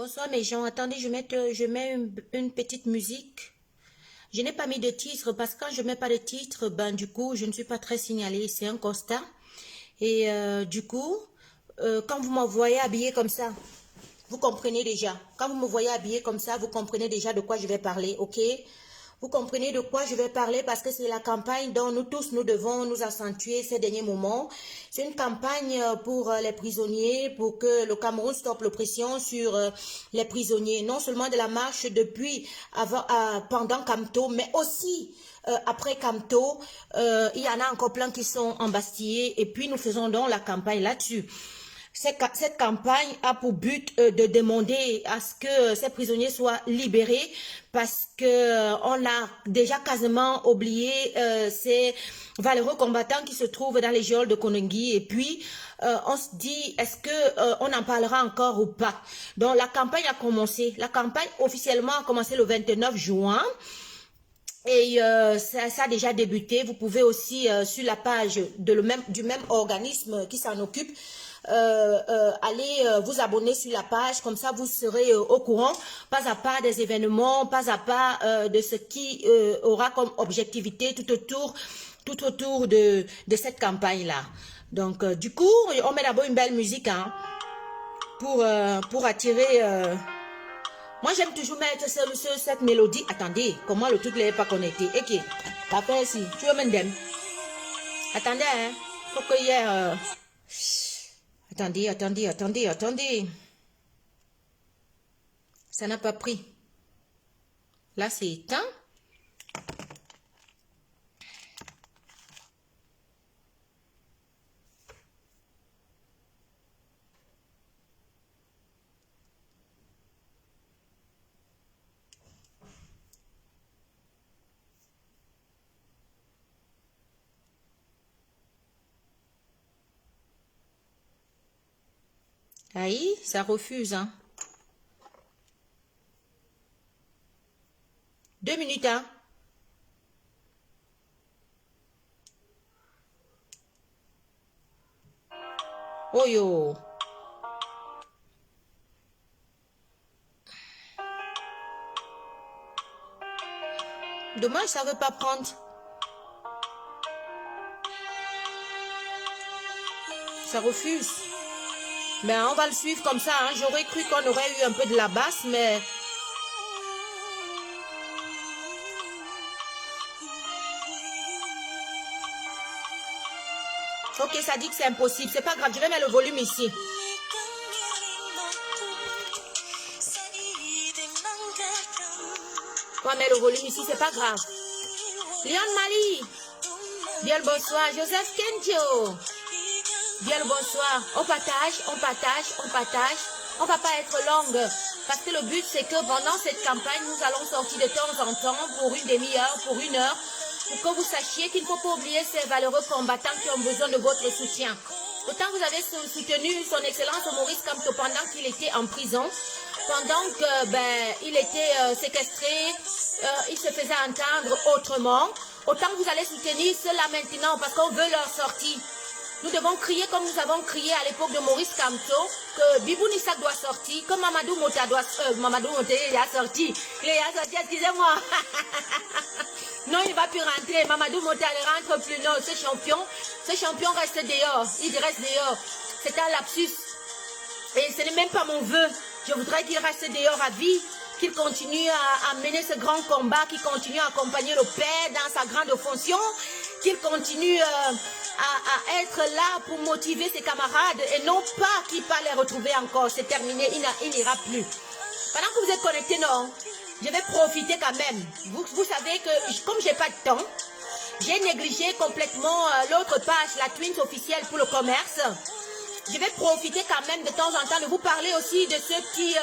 Bonsoir mes gens, attendez, je mets une petite musique. Je n'ai pas mis de titre parce que quand je mets pas de titre, ben du coup, je ne suis pas très signalée, c'est un constat. Et du coup, quand vous m'envoyez habillée comme ça, vous comprenez déjà. Quand vous me voyez habillée comme ça, vous comprenez déjà de quoi je vais parler, ok? Vous comprenez de quoi je vais parler parce que c'est la campagne dont nous tous, nous devons nous accentuer ces derniers moments. C'est une campagne pour les prisonniers, pour que le Cameroun stoppe l'oppression sur les prisonniers. Non seulement de la marche depuis, pendant Camto, mais aussi après Camto. Il y en a encore plein qui sont embastillés et puis nous faisons donc la campagne là-dessus. Cette campagne a pour but de demander à ce que ces prisonniers soient libérés parce que on a déjà quasiment oublié ces valeureux combattants qui se trouvent dans les geôles de Konongi et puis on se dit est-ce que on en parlera encore ou pas. Donc la campagne a commencé. La campagne officiellement a commencé le 29 juin. Et ça a déjà débuté. Vous pouvez aussi sur la page du même organisme qui s'en occupe allez vous abonner sur la page, comme ça vous serez au courant pas à pas des événements, pas à pas de ce qui aura comme objectivité tout autour de cette campagne là. Donc du coup on met d'abord une belle musique hein, pour attirer moi j'aime toujours mettre cette mélodie. Attendez, comment le truc n'est pas connecté. Ok, la fin ici, tu veux mettre dem. Attendez hein, faut qu'il y ait Attendez. Ça n'a pas pris. Là, c'est éteint. Aïe, ça refuse, hein. 2 minutes, hein. Oh yo. Dommage, ça veut pas prendre. Ça refuse. Ben, on va le suivre comme ça, hein. J'aurais cru qu'on aurait eu un peu de la basse, mais... Ok, ça dit que c'est impossible. C'est pas grave, je vais mettre le volume ici. On va mettre le volume ici, c'est pas grave. Léon Mali. Bien le bonsoir. Joseph Kenjo. Bien le bonsoir. On partage. On va pas être longue. Parce que le but, c'est que pendant cette campagne, nous allons sortir de temps en temps pour une demi-heure, pour 1 heure, pour que vous sachiez qu'il ne faut pas oublier ces valeureux combattants qui ont besoin de votre soutien. Autant vous avez soutenu son excellence Maurice Kamto pendant qu'il était en prison, pendant que il était séquestré, il se faisait entendre autrement, autant vous allez soutenir cela maintenant parce qu'on veut leur sortie. Nous devons crier comme nous avons crié à l'époque de Maurice Kamto que Bibou Nissak doit sortir, que Mamadou Mota doit Mamadou Mota il a sorti, excusez-moi. Non, il ne va plus rentrer. Mamadou Mota ne rentre plus. Non, ce champion reste dehors. Il reste dehors. C'est un lapsus. Et ce n'est même pas mon vœu. Je voudrais qu'il reste dehors à vie, qu'il continue à mener ce grand combat, qu'il continue à accompagner le père dans sa grande fonction, qu'il continue à être là pour motiver ses camarades et non pas qu'il va les retrouver encore. C'est terminé, il n'ira plus. Pendant que vous êtes connectés, non, je vais profiter quand même. Vous savez que comme j'ai pas de temps, j'ai négligé complètement l'autre page, la Twins officielle pour le commerce. Je vais profiter quand même de temps en temps de vous parler aussi de ce petit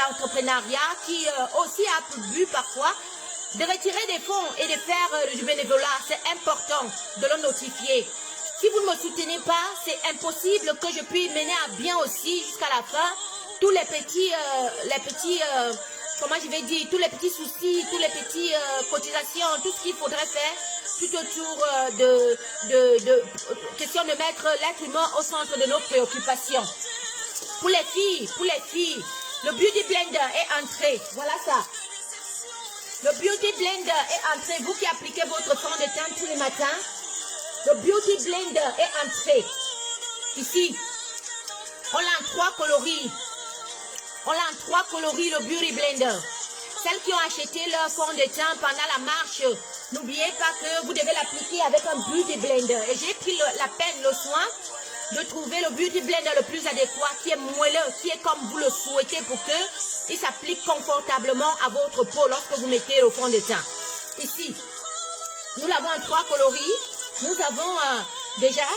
entrepreneuriat qui aussi a pour but parfois de retirer des fonds et de faire du bénévolat. C'est important de le notifier. Si vous ne me soutenez pas, c'est impossible que je puisse mener à bien aussi jusqu'à la fin tous les petits comment je vais dire, tous les petits soucis, tous les petits cotisations, tout ce qu'il faudrait faire tout autour de question de mettre l'être humain au centre de nos préoccupations. Pour les filles, Le Beauty Blender est entré. Voilà ça. Le Beauty Blender est entré. Vous qui appliquez votre fond de teint tous les matins, le Beauty Blender est entré. Ici, on l'a en 3 coloris. On l'a en 3 coloris, le Beauty Blender. Celles qui ont acheté leur fond de teint pendant la marche, n'oubliez pas que vous devez l'appliquer avec un Beauty Blender. Et j'ai pris la peine, le soin de trouver le Beauty Blender le plus adéquat, qui est moelleux, qui est comme vous le souhaitez pour que il s'applique confortablement à votre peau lorsque vous mettez le fond de teint. Ici, nous l'avons en 3 coloris. Nous avons déjà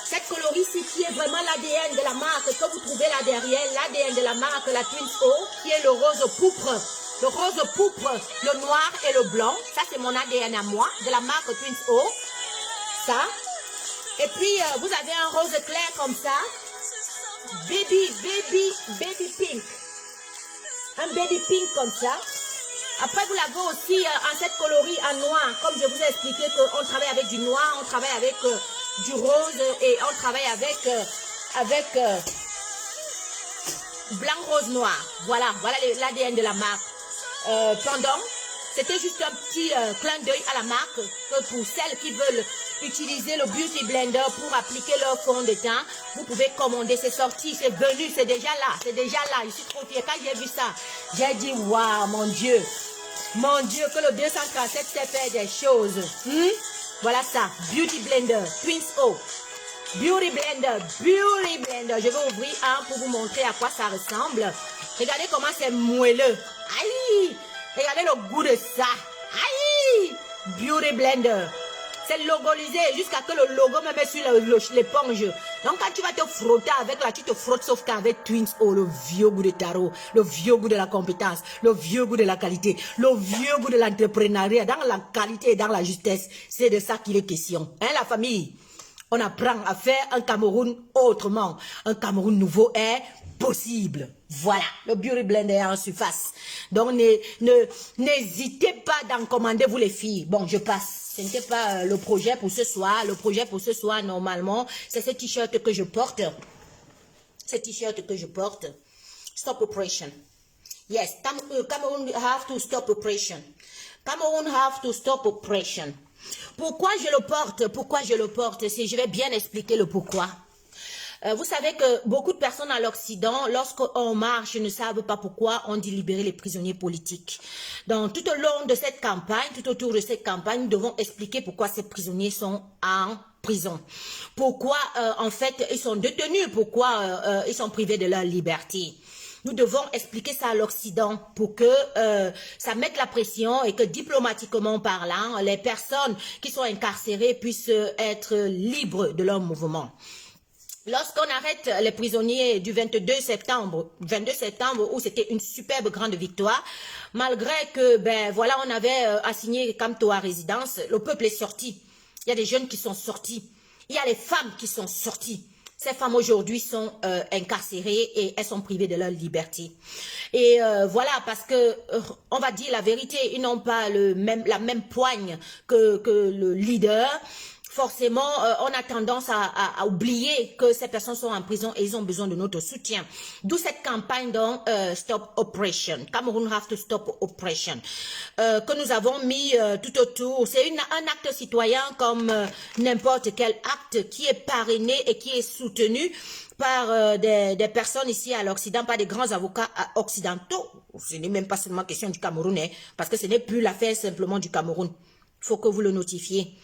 cette coloris-ci qui est vraiment l'ADN de la marque que vous trouvez là derrière, l'ADN de la marque, la Twins O, qui est le rose pourpre. Le rose pourpre, le noir et le blanc. Ça, c'est mon ADN à moi, de la marque Twins O. Ça. Et puis, vous avez un rose clair comme ça. Baby pink. Un baby pink comme ça. Après, vous l'avez aussi en cette coloris en noir. Comme je vous ai expliqué qu'on travaille avec du noir, on travaille avec du rose et on travaille avec blanc, rose, noir. Voilà l'ADN de la marque. Pendant, c'était juste un petit clin d'œil à la marque que pour celles qui veulent utiliser le Beauty Blender pour appliquer leur fond de teint, vous pouvez commander, c'est sorti, c'est venu, c'est déjà là, je suis trop fière. Quand j'ai vu ça, j'ai dit waouh, mon Dieu, que le 237 sait faire des choses. Voilà ça, Beauty Blender, Twins O. Beauty Blender, je vais ouvrir un pour vous montrer à quoi ça ressemble. Regardez comment c'est moelleux. Aïe, regardez le goût de ça. Aïe, Beauty Blender. C'est logolisé jusqu'à que le logo me met sur l'éponge. Donc quand tu vas te frotter avec là, tu te frottes sauf qu'avec Twins O, le vieux goût de tarot, le vieux goût de la compétence, le vieux goût de la qualité, le vieux goût de l'entrepreneuriat, dans la qualité et dans la justesse. C'est de ça qu'il est question. Hein, la famille? On apprend à faire un Cameroun autrement. Un Cameroun nouveau est possible. Voilà, le Beauty Blender est en surface. Donc, n'hésitez pas d'en commander, vous les filles. Bon, je passe. Ce n'était pas le projet pour ce soir. Le projet pour ce soir, normalement, c'est ce t-shirt que je porte. Ce t-shirt que je porte. Stop oppression. Yes, Cameroun have to stop oppression. Cameroun have to stop oppression. Pourquoi je le porte? Je vais bien expliquer le pourquoi. Vous savez que beaucoup de personnes à l'Occident, lorsqu'on marche, ne savent pas pourquoi on dit libérer les prisonniers politiques. Donc, tout au long de cette campagne, tout autour de cette campagne, nous devons expliquer pourquoi ces prisonniers sont en prison. Pourquoi, en fait, ils sont détenus, pourquoi ils sont privés de leur liberté. Nous devons expliquer ça à l'Occident pour que ça mette la pression et que diplomatiquement parlant, les personnes qui sont incarcérées puissent être libres de leur mouvement. Lorsqu'on arrête les prisonniers du 22 septembre où c'était une superbe grande victoire, malgré que, voilà, on avait assigné Camto à résidence, le peuple est sorti. Il y a des jeunes qui sont sortis. Il y a les femmes qui sont sorties. Ces femmes aujourd'hui sont incarcérées et elles sont privées de leur liberté. Et voilà, parce que, on va dire la vérité, ils n'ont pas la même poigne que le leader. Forcément, on a tendance à oublier que ces personnes sont en prison et ils ont besoin de notre soutien. D'où cette campagne donc Stop Oppression, Cameroun have to stop oppression, que nous avons mis tout autour. C'est un acte citoyen comme n'importe quel acte qui est parrainé et qui est soutenu par des personnes ici à l'Occident, par des grands avocats occidentaux. Ce n'est même pas seulement question du Cameroun, hein, parce que ce n'est plus l'affaire simplement du Cameroun. Il faut que vous le notifiez.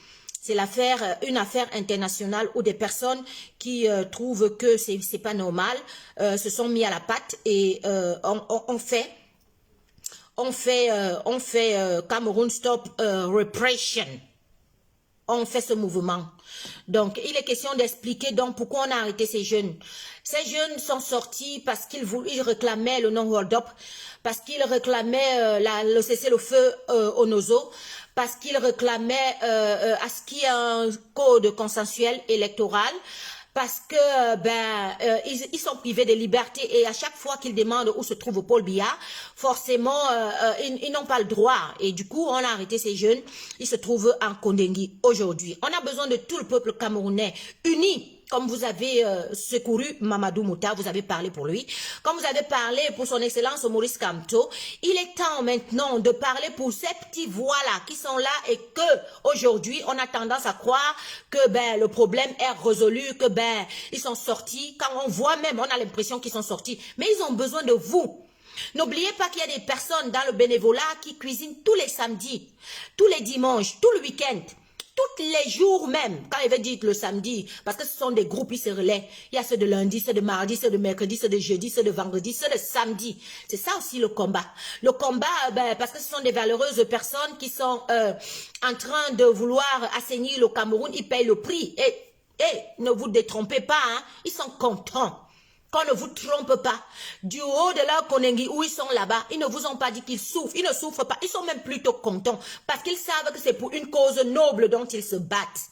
C'est une affaire internationale où des personnes qui trouvent que c'est pas normal se sont mis à la patte et on fait Cameroun Stop Repression. On fait ce mouvement. Donc, il est question d'expliquer donc pourquoi on a arrêté ces jeunes. Ces jeunes sont sortis parce qu'ils réclamaient le non-hold up, parce qu'ils réclamaient le cessez-le-feu au Nozo, parce qu'ils réclamaient à ce qu'il y ait un code consensuel électoral, parce que ils sont privés de liberté et à chaque fois qu'ils demandent où se trouve Paul Biya, forcément ils n'ont pas le droit et du coup on a arrêté ces jeunes. Ils se trouvent en Kondengui aujourd'hui. On a besoin de tout le peuple camerounais uni comme vous avez secouru Mamadou Mouta, vous avez parlé pour lui, comme vous avez parlé pour son excellence Maurice Kamto, il est temps maintenant de parler pour ces petits voix-là qui sont là et que aujourd'hui on a tendance à croire que le problème est résolu, que ils sont sortis. Quand on voit même, on a l'impression qu'ils sont sortis, mais ils ont besoin de vous. N'oubliez pas qu'il y a des personnes dans le bénévolat qui cuisinent tous les samedis, tous les dimanches, tout le week-end. Tous les jours même, quand il veut dire le samedi, parce que ce sont des groupes, ils se relaient. Il y a ceux de lundi, ceux de mardi, ceux de mercredi, ceux de jeudi, ceux de vendredi, ceux de samedi. C'est ça aussi le combat. Le combat, parce que ce sont des valeureuses personnes qui sont en train de vouloir assainir le Cameroun, ils payent le prix. Et ne vous détrompez pas, hein, ils sont contents. Qu'on ne vous trompe pas, du haut de leur Konengi où ils sont là-bas, ils ne vous ont pas dit qu'ils souffrent, ils ne souffrent pas, ils sont même plutôt contents parce qu'ils savent que c'est pour une cause noble dont ils se battent.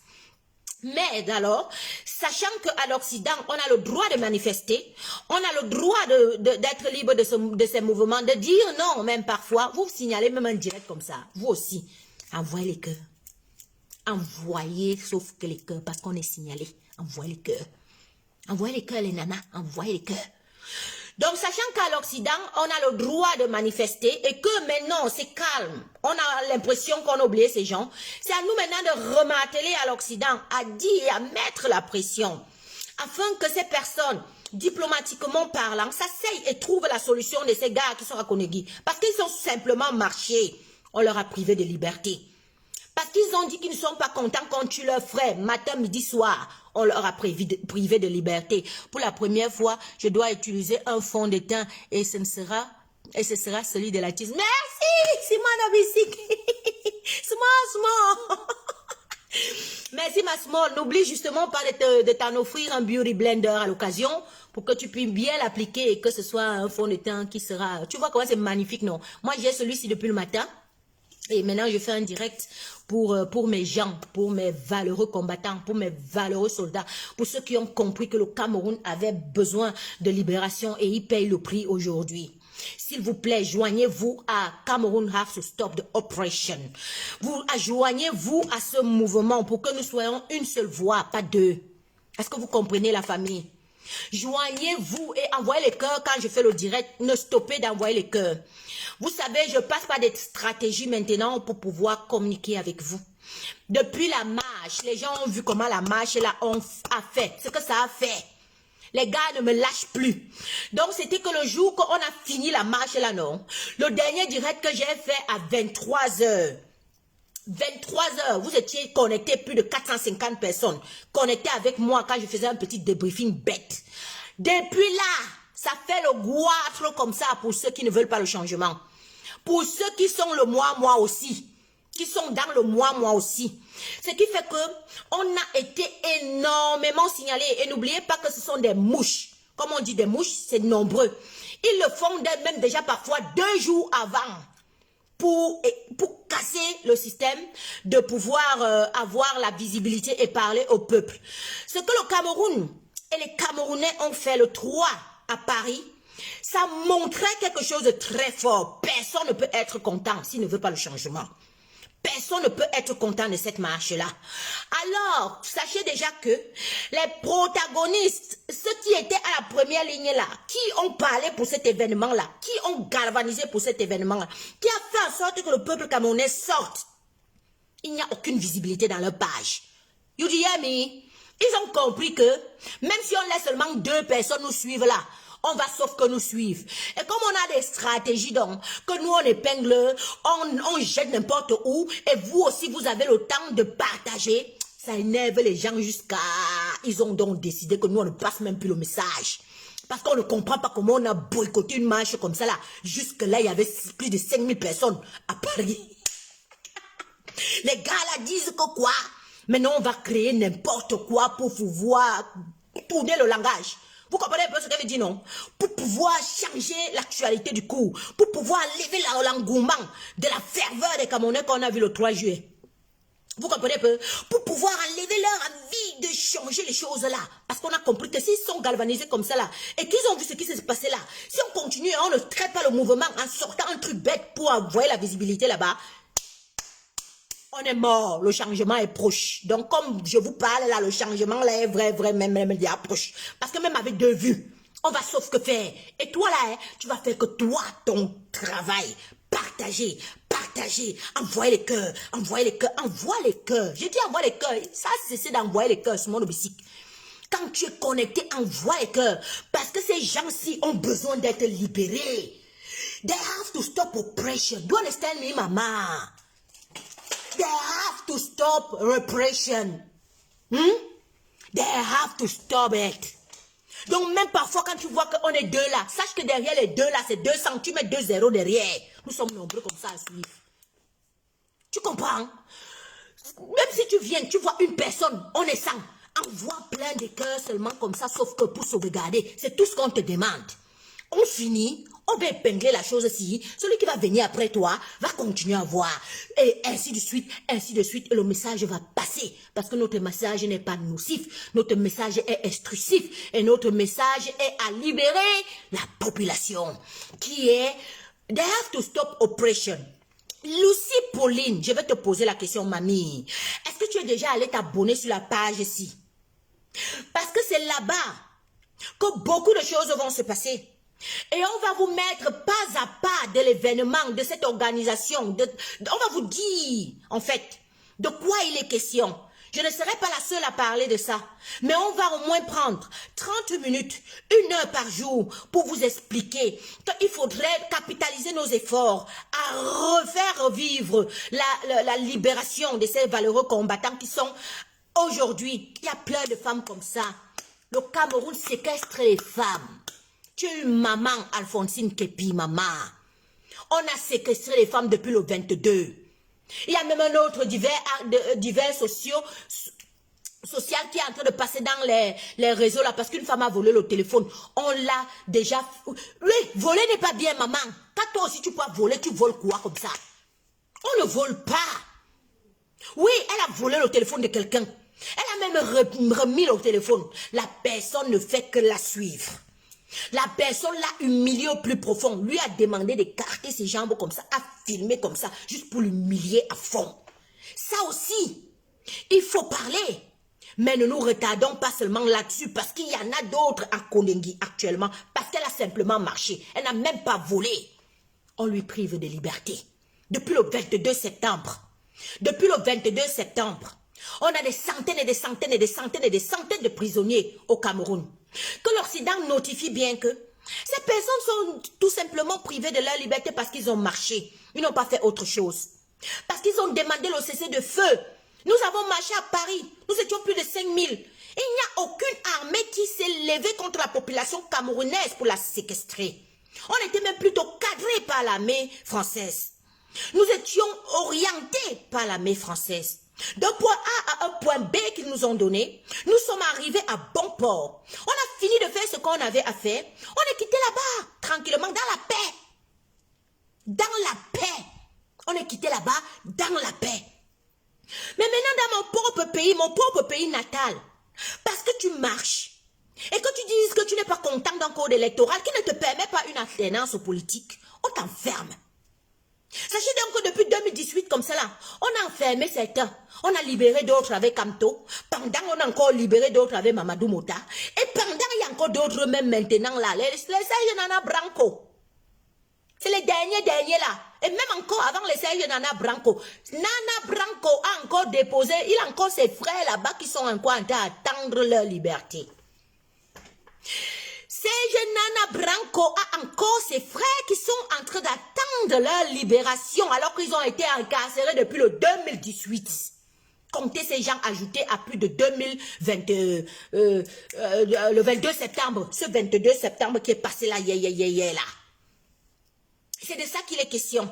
Mais alors, sachant qu'à l'Occident, on a le droit de manifester, on a le droit d'être libre de ces mouvements, de dire non, même parfois, vous signalez même en direct comme ça, vous aussi, envoyez les cœurs. Envoyez, sauf que les cœurs, parce qu'on est signalé, envoyez les cœurs. Envoyez les cœurs, les nanas, envoyez les cœurs. Donc, sachant qu'à l'Occident, on a le droit de manifester et que maintenant, c'est calme. On a l'impression qu'on a oublié ces gens. C'est à nous maintenant de remarteler à l'Occident, à dire et à mettre la pression, afin que ces personnes, diplomatiquement parlant, s'asseyent et trouvent la solution de ces gars qui sont à Konegui. Parce qu'ils ont simplement marché. On leur a privé de liberté. Parce qu'ils ont dit qu'ils ne sont pas contents quand tu leur ferais matin, midi, soir. On leur a privé de liberté. Pour la première fois, je dois utiliser un fond de teint et ce sera celui de la tisse. Merci, Simon Abisik. Small. Merci, ma small. N'oublie justement pas de t'en offrir un beauty blender à l'occasion pour que tu puisses bien l'appliquer et que ce soit un fond de teint qui sera... Tu vois comment c'est magnifique, non? Moi, j'ai celui-ci depuis le matin. Et maintenant, je fais un direct pour mes gens, pour mes valeureux combattants, pour mes valeureux soldats, pour ceux qui ont compris que le Cameroun avait besoin de libération et ils payent le prix aujourd'hui. S'il vous plaît, joignez-vous à Cameroun Have to Stop the Oppression. Joignez-vous à ce mouvement pour que nous soyons une seule voix, pas deux. Est-ce que vous comprenez la famille? Joignez-vous et envoyez les cœurs quand je fais le direct. Ne stoppez d'envoyer les cœurs. Vous savez, je passe par des stratégies maintenant pour pouvoir communiquer avec vous. Depuis la marche, les gens ont vu comment la marche là a fait, ce que ça a fait. Les gars ne me lâchent plus. Donc, c'était que le jour qu'on a fini la marche là, non. Le dernier direct que j'ai fait à 23 h. 23 h, vous étiez connectés, plus de 450 personnes connectées avec moi quand je faisais un petit débriefing bête. Depuis là, ça fait le goitre comme ça pour ceux qui ne veulent pas le changement. Pour ceux qui sont le moi aussi, qui sont dans le moi aussi. Ce qui fait que on a été énormément signalés. Et n'oubliez pas que ce sont des mouches. Comme on dit des mouches, c'est nombreux. Ils le font même déjà parfois 2 jours avant. Pour casser le système, de pouvoir avoir la visibilité et parler au peuple. Ce que le Cameroun et les Camerounais ont fait le 3 à Paris, ça montrait quelque chose de très fort. Personne ne peut être content s'il ne veut pas le changement. Personne ne peut être content de cette marche-là. Alors, sachez déjà que les protagonistes, ceux qui étaient à la première ligne là, qui ont parlé pour cet événement-là, qui ont galvanisé pour cet événement-là, qui a fait en sorte que le peuple camerounais sorte, il n'y a aucune visibilité dans leur page. You hear me? Ils ont compris que, même si on laisse seulement 2 personnes nous suivre là, on va sauf que nous suivre. Et comme on a des stratégies donc, que nous on épingle, on jette n'importe où, et vous aussi vous avez le temps de partager, ça énerve les gens jusqu'à... Ils ont donc décidé que nous on ne passe même plus le message. Parce qu'on ne comprend pas comment on a boycotté une marche comme ça là. Jusque là il y avait plus de 5000 personnes à Paris. Les gars là disent que quoi? Maintenant on va créer n'importe quoi pour pouvoir tourner le langage. Vous comprenez un peu ce qu'elle dit, non? Pour pouvoir changer l'actualité du cours, pour pouvoir lever l'engouement de la ferveur des Camerounais qu'on a vu le 3 juillet. Vous comprenez un peu? Pour pouvoir enlever leur envie de changer les choses là. Parce qu'on a compris que s'ils sont galvanisés comme ça là, et qu'ils ont vu ce qui s'est passé là, si on continue et on ne traite pas le mouvement en sortant un truc bête pour envoyer la visibilité là-bas, On est mort, le changement est proche. Donc, comme je vous parle là, le changement là est vrai, même il est proche. Parce que même avec 2 vues, on va sauf que faire. Et toi là, hein, tu vas faire que toi, ton travail. Partager, envoyer les cœurs, envoie les cœurs. J'ai dit envoie les cœurs. Ça, c'est d'envoyer les cœurs sur mon bicycle. Quand tu es connecté, envoie les cœurs. Parce que ces gens-ci ont besoin d'être libérés. They have to stop oppression. Do you understand me, mama? They have to stop repression. They have to stop it. Donc même parfois quand tu vois qu'on est 2 là, sache que derrière les 2 là, c'est 200, tu mets 2 zéros derrière. Nous sommes nombreux comme ça à suivre. Tu comprends? Même si tu viens, tu vois une personne, on est 100. Envoie plein de cœurs seulement comme ça, sauf que pour sauvegarder. C'est tout ce qu'on te demande. On finit, on va épingler la chose ici. Celui qui va venir après toi va continuer à voir. Et ainsi de suite, et le message va passer. Parce que notre message n'est pas nocif. Notre message est instructif. Et notre message est à libérer la population. Qui est, they have to stop oppression. Lucie Pauline, je vais te poser la question, mamie. Est-ce que tu es déjà allé t'abonner sur la page ici? Parce que c'est là-bas que beaucoup de choses vont se passer. Et on va vous mettre pas à pas de l'événement de cette organisation. On va vous dire, en fait, de quoi il est question. Je ne serai pas la seule à parler de ça. Mais on va au moins prendre 30 minutes, 1 heure par jour pour vous expliquer qu'il faudrait capitaliser nos efforts à refaire revivre la libération de ces valeureux combattants qui sont aujourd'hui. Il y a plein de femmes comme ça. Le Cameroun séquestre les femmes. Tu es une maman, Alphonsine Kepi, maman. On a séquestré les femmes depuis le 22. Il y a même un autre divers social qui est en train de passer dans les réseaux là parce qu'une femme a volé le téléphone. On l'a déjà... Oui, voler n'est pas bien, maman. Quand toi aussi tu peux voler, tu voles quoi comme ça? On ne vole pas. Oui, elle a volé le téléphone de quelqu'un. Elle a même remis le téléphone. La personne ne fait que la suivre. La personne l'a humilié au plus profond. Lui a demandé d'écarter ses jambes comme ça, a filmé comme ça, juste pour l'humilier à fond. Ça aussi, il faut parler. Mais ne nous retardons pas seulement là-dessus, parce qu'il y en a d'autres à Kondengi actuellement, parce qu'elle a simplement marché. Elle n'a même pas volé. On lui prive de liberté. Depuis le 22 septembre. Depuis le 22 septembre. On a des centaines et des centaines et des centaines et des centaines de prisonniers au Cameroun. Que l'Occident notifie bien que ces personnes sont tout simplement privées de leur liberté parce qu'ils ont marché. Ils n'ont pas fait autre chose. Parce qu'ils ont demandé le cessez-le-feu. Nous avons marché à Paris. Nous étions plus de 5000. Il n'y a aucune armée qui s'est levée contre la population camerounaise pour la séquestrer. On était même plutôt cadrés par l'armée française. Nous étions orientés par l'armée française. D'un point A à un point B qu'ils nous ont donné, nous sommes arrivés à bon port. On a fini de faire ce qu'on avait à faire. On est quitté là-bas, tranquillement, dans la paix. Dans la paix. On est quitté là-bas, dans la paix. Mais maintenant, dans mon propre pays natal, parce que tu marches, et que tu dises que tu n'es pas content d'un code électoral qui ne te permet pas une alternance politique, on t'enferme. Sachez donc que depuis 2018, comme ça là, on a enfermé certains. On a libéré d'autres avec Kamto. Pendant, on a encore libéré d'autres avec Mamadou Mota. Et pendant, il y a encore d'autres même maintenant là. Les Serge Nana Branco. C'est les derniers là. Et même encore avant les Serge Nana Branco. Nana Branco a encore déposé, il a encore ses frères là-bas qui sont encore en train d'attendre leur liberté. Serge Nana Branco a encore ses frères qui sont en train d'attendre leur libération alors qu'ils ont été incarcérés depuis le 2018. Comptez ces gens ajoutés à plus de 2020, le 22 septembre, ce 22 septembre qui est passé là, là. C'est de ça qu'il est question.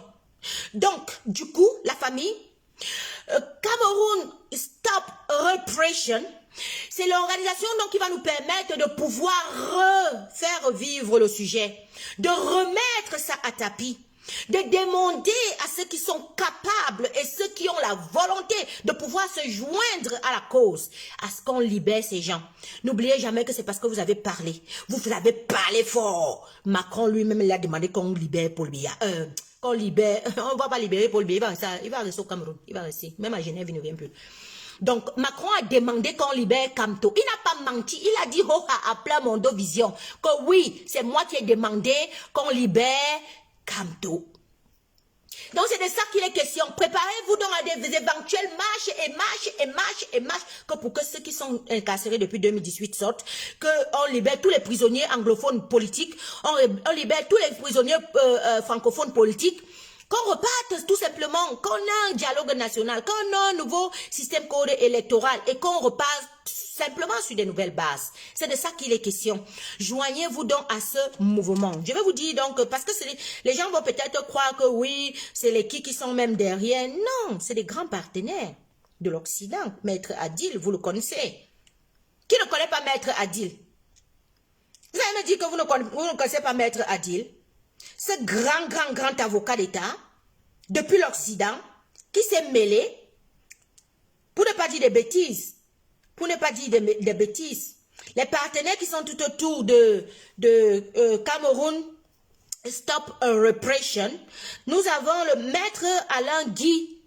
Donc, du coup, la famille, Cameroun Stop Repression, c'est l'organisation donc qui va nous permettre de pouvoir refaire vivre le sujet, de remettre ça à tapis, de demander à ceux qui sont capables et ceux qui ont la volonté de pouvoir se joindre à la cause, à ce qu'on libère ces gens. N'oubliez jamais que c'est parce que vous avez parlé. Vous avez parlé fort. Macron lui-même, il a demandé qu'on libère Paul Biya, qu'on libère. On ne va pas libérer Paul Biya, il va rester au Cameroun. Il va rester. Même à Genève, il ne vient plus. Donc, Macron a demandé qu'on libère Kamto. Il n'a pas menti. Il a dit à plein Mondo Vision que oui, c'est moi qui ai demandé qu'on libère Kamto. Donc, c'est de ça qu'il est question. Préparez-vous donc à des éventuelles marches, que pour que ceux qui sont incarcérés depuis 2018 sortent, qu'on libère tous les prisonniers anglophones politiques, on libère tous les prisonniers francophones politiques, qu'on reparte tout simplement, qu'on a un dialogue national, qu'on a un nouveau système code électoral et qu'on reparte simplement sur des nouvelles bases. C'est de ça qu'il est question. Joignez-vous donc à ce mouvement. Je vais vous dire donc, parce que les gens vont peut-être croire que oui, c'est les qui sont même derrière. Non, c'est des grands partenaires de l'Occident. Maître Adil, vous le connaissez. Qui ne connaît pas Maître Adil? Vous allez me dire que vous ne connaissez pas Maître Adil? Ce grand avocat d'État, depuis l'Occident, qui s'est mêlé, pour ne pas dire des bêtises, les partenaires qui sont tout autour de Cameroun, Stop Repression, nous avons le maître Alain Guy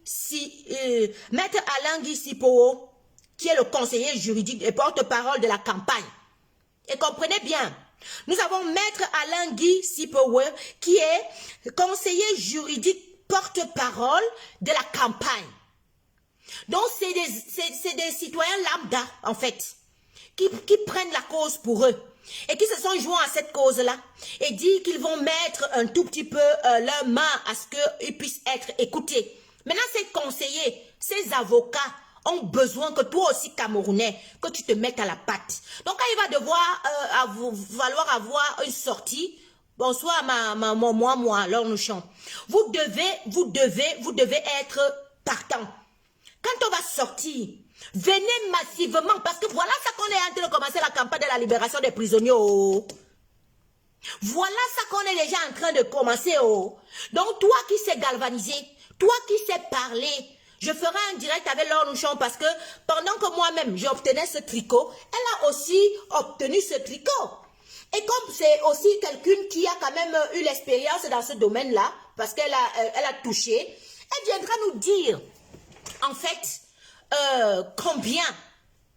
Sipowo, qui est le conseiller juridique et porte-parole de la campagne. Et comprenez bien, nous avons maître Alain Guy Sipowo, qui est conseiller juridique porte-parole de la campagne. Donc, c'est des citoyens lambda, en fait, qui prennent la cause pour eux et qui se sont joints à cette cause-là et disent qu'ils vont mettre un tout petit peu leur main à ce qu'ils puissent être écoutés. Maintenant, ces conseillers, ces avocats ont besoin que toi aussi, Camerounais, que tu te mettes à la patte. Donc, quand il va falloir avoir une sortie, bonsoir, moi, alors nous chantons. Vous devez être partant. Quand on va sortir, venez massivement, parce que voilà ça qu'on est en train de commencer la campagne de la libération des prisonniers. Oh. Voilà ça qu'on est déjà en train de commencer. Oh. Donc toi qui sais galvaniser, toi qui sais parler, je ferai un direct avec Laure Nouchon parce que pendant que moi-même j'obtenais ce tricot, elle a aussi obtenu ce tricot. Et comme c'est aussi quelqu'un qui a quand même eu l'expérience dans ce domaine-là, parce qu'elle a touché, elle viendra nous dire en fait, combien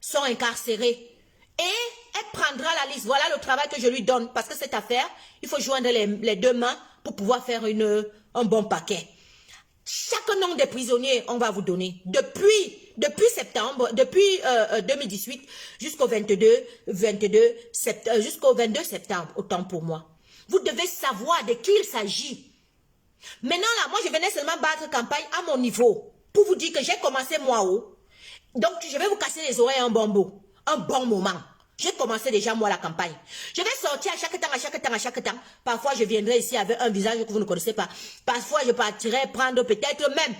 sont incarcérés. Et elle prendra la liste. Voilà le travail que je lui donne. Parce que cette affaire, il faut joindre les deux mains pour pouvoir faire un bon paquet. Chaque nom des prisonniers, on va vous donner. Depuis septembre, depuis 2018 jusqu'au 22 septembre, autant pour moi. Vous devez savoir de qui il s'agit. Maintenant là, moi je venais seulement battre campagne à mon niveau. Pour vous dire que j'ai commencé moi haut. Donc, je vais vous casser les oreilles un bon moment. J'ai commencé déjà moi la campagne. Je vais sortir à chaque temps. Parfois, je viendrai ici avec un visage que vous ne connaissez pas. Parfois, je partirai prendre peut-être même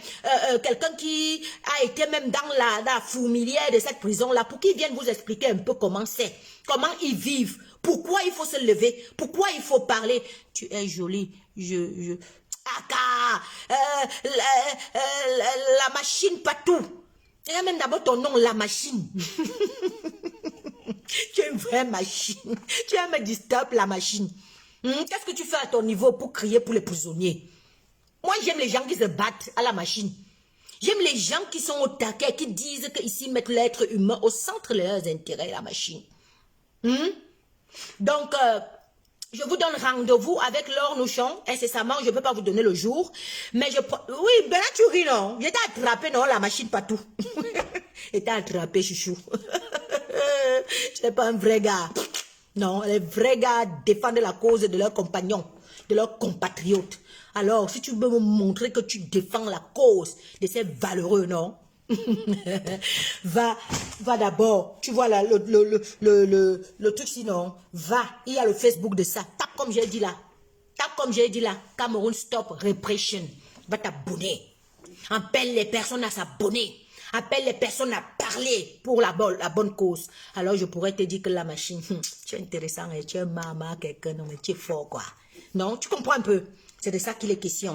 quelqu'un qui a été même dans la fourmilière de cette prison-là pour qu'il vienne vous expliquer un peu comment c'est, comment ils vivent, pourquoi il faut se lever, pourquoi il faut parler. Tu es jolie, la machine Patou. Il y a même d'abord ton nom, la machine. Tu es une vraie machine. Tu me disturbes la machine. Qu'est-ce que tu fais à ton niveau pour crier pour les prisonniers? Moi, j'aime les gens qui se battent à la machine. J'aime les gens qui sont au taquet, qui disent qu'ici mettent l'être humain au centre de leurs intérêts, la machine. Donc, je vous donne rendez-vous avec Laure Nouchon, incessamment, je ne peux pas vous donner le jour, mais oui, ben là tu ris, non? J'étais attrapé, non, la machine Patou. J'étais attrapé, chouchou. Tu n'es pas un vrai gars. Non, les vrais gars défendent la cause de leurs compagnons, de leurs compatriotes. Alors, si tu veux me montrer que tu défends la cause de ces valeureux, non? va d'abord, tu vois là, le truc sinon, va, il y a le Facebook de ça, tape comme j'ai dit là, Cameroun Stop Repression, va t'abonner, appelle les personnes à s'abonner, appelle les personnes à parler pour la bonne cause. Alors je pourrais te dire que la machine, tu es intéressant, et tu es maman, quelqu'un, non mais tu es fort quoi, non, tu comprends un peu? C'est de ça qu'il est question.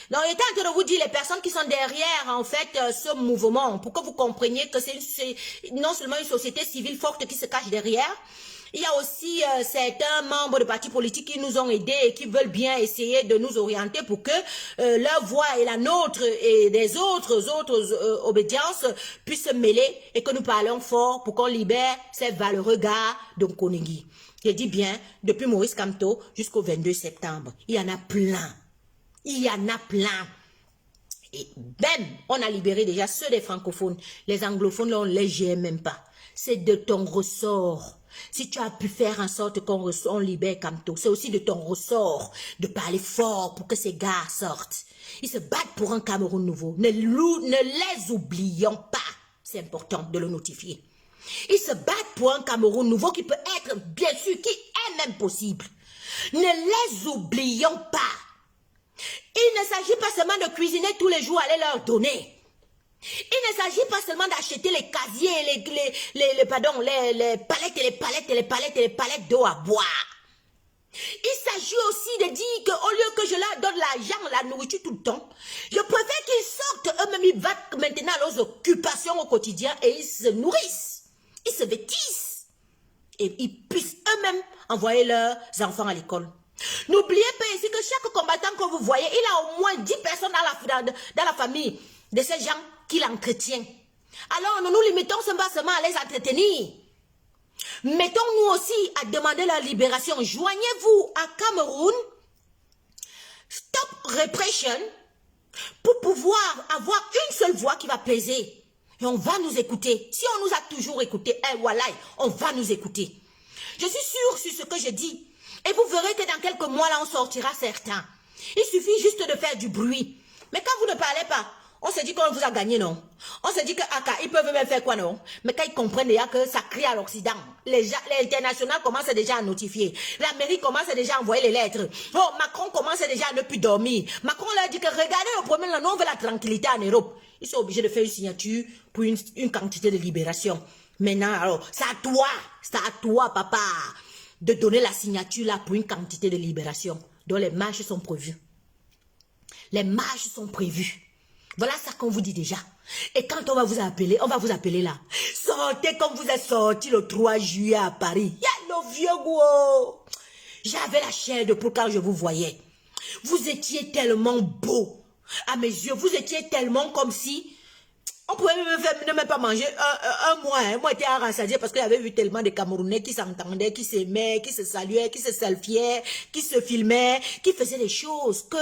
Donc, il est en train de vous dire les personnes qui sont derrière, en fait, ce mouvement, pour que vous compreniez que c'est non seulement une société civile forte qui se cache derrière, Il y a aussi certains membres de partis politiques qui nous ont aidés et qui veulent bien essayer de nous orienter pour que leur voix et la nôtre et des autres obédiences puissent se mêler et que nous parlons fort pour qu'on libère ces valeureux gars d'Onkonegui. Je dis bien, depuis Maurice Kamto jusqu'au 22 septembre. Il y en a plein. Il y en a plein. Et même, on a libéré déjà ceux des francophones. Les anglophones, là, on ne les gère même pas. C'est de ton ressort. Si tu as pu faire en sorte qu'on libère Kamto, c'est aussi de ton ressort de parler fort pour que ces gars sortent. Ils se battent pour un Cameroun nouveau. Ne les oublions pas. C'est important de le notifier. Ils se battent pour un Cameroun nouveau qui peut être, bien sûr, qui est même possible. Ne les oublions pas. Il ne s'agit pas seulement de cuisiner tous les jours, aller leur donner. Il ne s'agit pas seulement d'acheter les casiers, les palettes et les palettes et les palettes et les palettes d'eau à boire. Il s'agit aussi de dire qu'au lieu que je leur donne l'argent, la nourriture tout le temps, je préfère qu'ils sortent eux-mêmes, ils vont maintenant à leurs occupations au quotidien et ils se nourrissent, ils se vêtissent et ils puissent eux-mêmes envoyer leurs enfants à l'école. N'oubliez pas ici que chaque combattant que vous voyez, il a au moins 10 personnes dans la famille de ces gens qu'il entretient. Alors nous nous limitons seulement à les entretenir. Mettons-nous aussi à demander leur libération. Joignez-vous à Cameroun Stop Repression pour pouvoir avoir une seule voix qui va peser. Et on va nous écouter. Si on nous a toujours écouté, voilà, on va nous écouter. Je suis sûre sur ce que je dis. Et vous verrez que dans quelques mois, là, on sortira certains. Il suffit juste de faire du bruit. Mais quand vous ne parlez pas, on se dit qu'on vous a gagné, non? On se dit que ils peuvent même faire quoi, non? Mais quand ils comprennent déjà que ça crie à l'Occident, l'international commence déjà à notifier. L'Amérique commence déjà à envoyer les lettres. Oh, Macron commence déjà à ne plus dormir. Macron leur dit que regardez le problème, là, nous on veut la tranquillité en Europe. Ils sont obligés de faire une signature pour une quantité de libération. Maintenant, alors, c'est à toi, papa, de donner la signature là pour une quantité de libération. Donc les marches sont prévues. Les marches sont prévues. Voilà ça qu'on vous dit déjà. Et quand on va vous appeler là. Sortez comme vous êtes sorti le 3 juillet à Paris. Y'a le vieux gros. J'avais la chair de poule quand je vous voyais. Vous étiez tellement beau. À mes yeux, vous étiez tellement comme si... On pouvait ne même pas manger un mois. Moi, j'étais à rassasier parce qu'il y avait vu tellement de Camerounais qui s'entendaient, qui s'aimaient, qui se saluaient, qui se selfiaient, qui se filmaient, qui faisaient des choses que...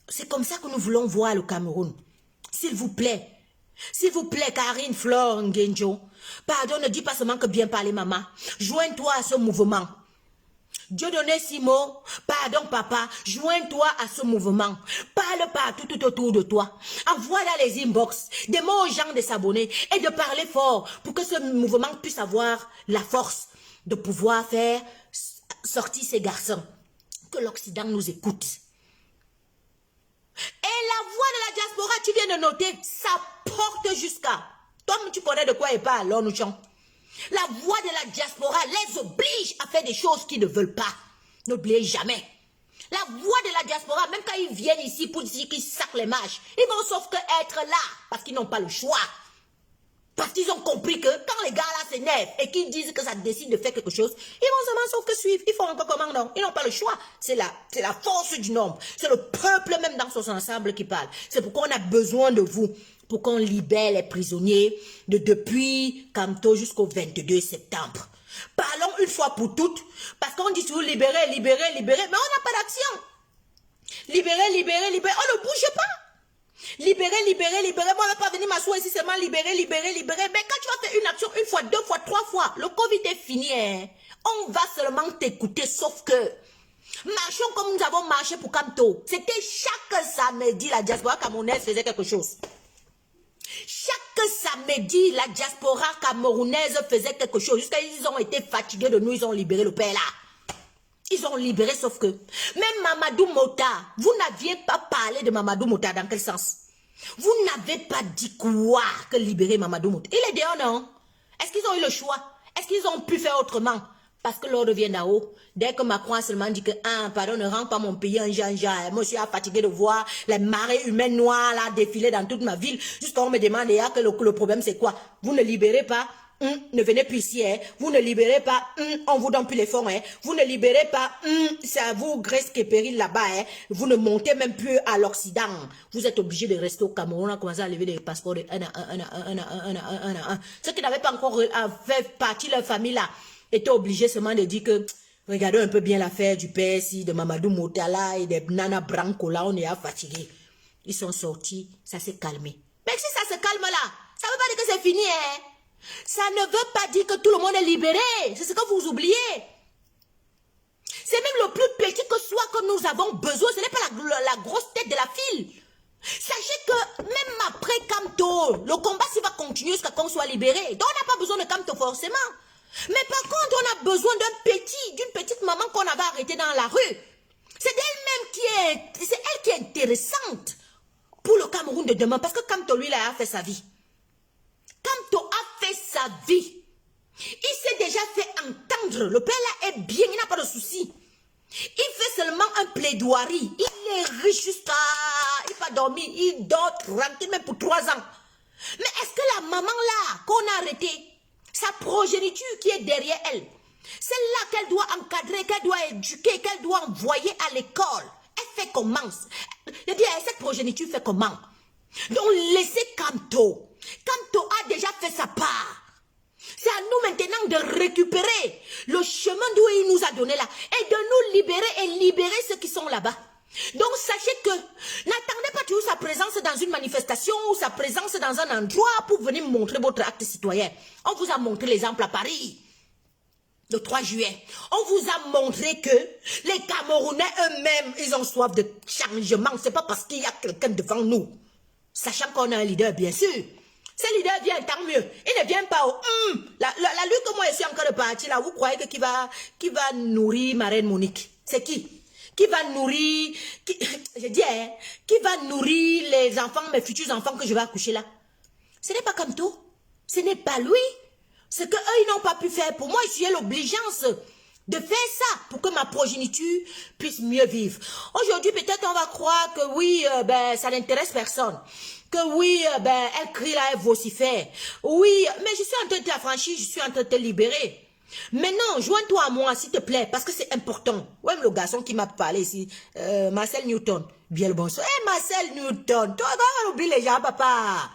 C'est comme ça que nous voulons voir le Cameroun. S'il vous plaît, Karine Flore Ngenjo, pardon, ne dis pas seulement que bien parler, maman. Joins-toi à ce mouvement. Dieudonné Simo, pardon, papa, joins-toi à ce mouvement. Parle partout tout autour de toi. Envoie dans les inbox des mots aux gens de s'abonner et de parler fort pour que ce mouvement puisse avoir la force de pouvoir faire sortir ces garçons. Que l'Occident nous écoute. Et la voix de la diaspora, tu viens de noter, ça porte jusqu'à... Toi, tu connais de quoi il parle, alors nous chantons. La voix de la diaspora les oblige à faire des choses qu'ils ne veulent pas. N'oubliez jamais. La voix de la diaspora, même quand ils viennent ici pour dire qu'ils sacrent les marches, ils vont sauf que être là, parce qu'ils n'ont pas le choix. Parce qu'ils ont compris que quand les gars là s'énervent et qu'ils disent que ça décide de faire quelque chose, ils vont seulement sauf que suivre. Ils font encore comment, non? Ils n'ont pas le choix. C'est la force du nombre. C'est le peuple même dans son ensemble qui parle. C'est pourquoi on a besoin de vous. Pour qu'on libère les prisonniers de depuis Kamto jusqu'au 22 septembre. Parlons une fois pour toutes. Parce qu'on dit toujours libérer, libérer, libérer. Mais on n'a pas d'action. Libérer, libérer, libérer. On ne bouge pas. Libérer, libérer, libérer. Moi, je ne vais pas venir m'asseoir ici seulement libérer, libérer, libérer. Mais quand tu vas faire une action une fois, deux fois, trois fois, le Covid est fini. Hein. On va seulement t'écouter, sauf que marchons comme nous avons marché pour Kamto. C'était chaque samedi, la diaspora camerounaise faisait quelque chose. Chaque samedi, la diaspora camerounaise faisait quelque chose. Jusqu'à ils ont été fatigués de nous, ils ont libéré le père là. Ils ont libéré, sauf que même Mamadou Mota, vous n'aviez pas parlé de Mamadou Mota, dans quel sens? Vous n'avez pas dit quoi que libérer Mamadou Mota. Il est dehors, non? Est-ce qu'ils ont eu le choix? Est-ce qu'ils ont pu faire autrement? Parce que l'ordre vient d'en haut. Dès que Macron a seulement dit que, pardon, ne rends pas mon pays en Jean-Jean. Moi, je suis fatigué de voir les marées humaines noires là défiler dans toute ma ville. Jusqu'à on me demande que le problème c'est quoi? Vous ne libérez pas ne venez plus ici, hein. Vous ne libérez pas, on vous donne plus les fonds, hein. Vous ne libérez pas, c'est à vous, Grèce qui pérille là-bas, hein. Vous ne montez même plus à l'Occident. Vous êtes obligé de rester au Cameroun. On a commencé à lever des passeports de un à un. Ceux qui n'avaient pas encore fait partie de leur famille là, étaient obligés seulement de dire que, regardez un peu bien l'affaire du PSI, de Mamadou Motala et des Nana Branco là, on est fatigué. Ils sont sortis, ça s'est calmé. Mais si ça se calme là, ça ne veut pas dire que c'est fini, hein. Ça ne veut pas dire que tout le monde est libéré. C'est ce que vous oubliez. C'est même le plus petit que soit que nous avons besoin. Ce n'est pas la grosse tête de la file. Sachez que même après Kamto, le combat s'il va continuer jusqu'à qu'on soit libéré. Donc on n'a pas besoin de Kamto forcément. Mais par contre, on a besoin d'une petite maman qu'on avait arrêtée dans la rue. C'est elle qui est intéressante pour le Cameroun de demain. Parce que Kamto, lui, là, a fait sa vie. Kamto a fait sa vie. Il s'est déjà fait entendre. Le père là est bien, il n'a pas de souci. Il fait seulement un plaidoirie. Il est riche jusqu'à... Il va dormir. Il dort tranquille même pour 3 ans. Mais est-ce que la maman là qu'on a arrêtée, sa progéniture qui est derrière elle, celle-là qu'elle doit encadrer, qu'elle doit éduquer, qu'elle doit envoyer à l'école, elle fait comment? Je dis, cette progéniture fait comment? Donc laissez Kamto. Kamto a déjà fait sa part. C'est à nous maintenant de récupérer le chemin d'où il nous a donné là et de nous libérer et libérer ceux qui sont là-bas. Donc sachez que n'attendez pas toujours sa présence dans une manifestation ou sa présence dans un endroit pour venir montrer votre acte citoyen. On vous a montré l'exemple à Paris. Le 3 juillet, on vous a montré que les Camerounais eux-mêmes, ils ont soif de changement. C'est pas parce qu'il y a quelqu'un devant nous. Sachant qu'on a un leader, bien sûr. Ce leader vient, tant mieux. Il ne vient pas au... La lutte que moi je suis en train de partir là, vous croyez que qui va nourrir ma reine Monique? C'est qui? Qui va nourrir... je dis, hein, qui va nourrir les enfants, mes futurs enfants que je vais accoucher là? Ce n'est pas comme tout. Ce n'est pas lui. Ce qu'eux, ils n'ont pas pu faire. Pour moi, je suis l'obligeance de faire ça pour que ma progéniture puisse mieux vivre. Aujourd'hui, peut-être on va croire que oui, ça n'intéresse personne. Que oui, elle crie là, elle vocifère. Oui, mais je suis en train de t'affranchir, je suis en train de te libérer. Mais non, joins-toi à moi, s'il te plaît, parce que c'est important. Ouais, le garçon qui m'a parlé ici, Marcel Newton. Bien le bonsoir. Hey, Marcel Newton, toi, on oublie les gens, papa.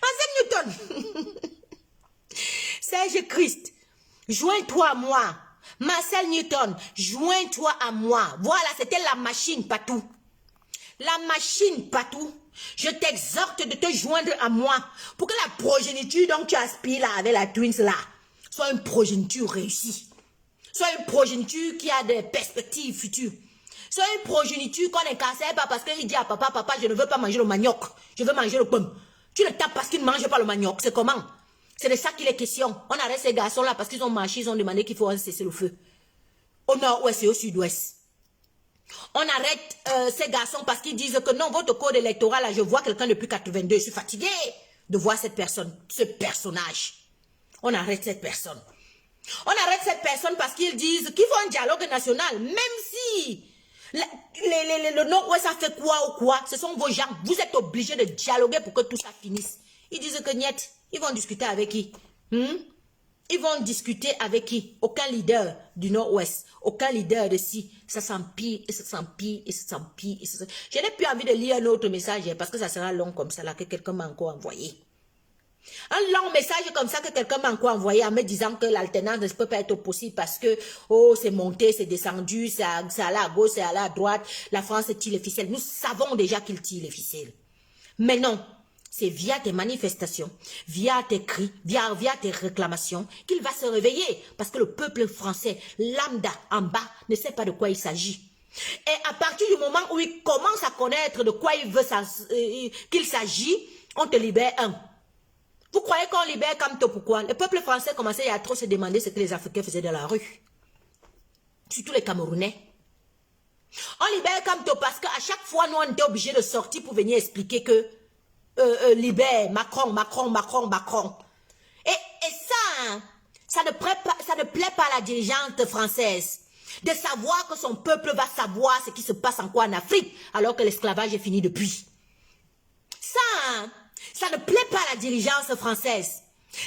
Marcel Newton. Serge Christ, joins-toi à moi. Marcel Newton, joins-toi à moi. Voilà, c'était la machine, Patou. La machine, Patou. Je t'exhorte de te joindre à moi pour que la progéniture dont tu aspires là avec la Twins là soit une progéniture réussie. Soit une progéniture qui a des perspectives futures. Soit une progéniture qu'on est cassé pas parce qu'il dit à papa, papa, je ne veux pas manger le manioc. Je veux manger le pomme. Tu le tapes parce qu'il ne mange pas le manioc. C'est comment? C'est de ça qu'il est question. On arrête ces garçons là parce qu'ils ont marché, ils ont demandé qu'il faut cesser le feu. Au nord-ouest et au sud-ouest. On arrête ces garçons parce qu'ils disent que non, votre code électoral, là, je vois quelqu'un depuis 82, je suis fatigué de voir cette personne, ce personnage. On arrête cette personne. On arrête cette personne parce qu'ils disent qu'il faut un dialogue national, même si le Nord-Ouest a fait quoi ou quoi, ce sont vos gens, vous êtes obligés de dialoguer pour que tout ça finisse. Ils disent que niet, ils vont discuter avec qui? Ils vont discuter avec qui? Aucun leader du Nord-Ouest, aucun leader de ci. Ça s'empire et ça s'empire et ça s'empire. Je n'ai plus envie de lire un autre message parce que ça sera long comme ça là que quelqu'un m'a encore envoyé. Un long message comme ça que quelqu'un m'a encore envoyé en me disant que l'alternance ne peut pas être possible parce que oh c'est monté, c'est descendu, c'est allé à gauche, c'est allé à droite. La France tire les ficelles. Nous savons déjà qu'il tire les ficelles. Mais non. C'est via tes manifestations, via tes cris, via tes réclamations qu'il va se réveiller. Parce que le peuple français, lambda, en bas, ne sait pas de quoi il s'agit. Et à partir du moment où il commence à connaître de quoi il veut qu'il s'agit, on te libère un. Vous croyez qu'on libère Kamto pourquoi? Le peuple français commençait à trop se demander ce que les Africains faisaient dans la rue. Surtout les Camerounais. On libère Kamto parce qu'à chaque fois, nous, on était obligés de sortir pour venir expliquer que libère Macron. Et ça, hein, ça ne plaît pas à la dirigeante française de savoir que son peuple va savoir ce qui se passe encore en Afrique alors que l'esclavage est fini depuis. Ça, hein, Ça ne plaît pas à la dirigeance française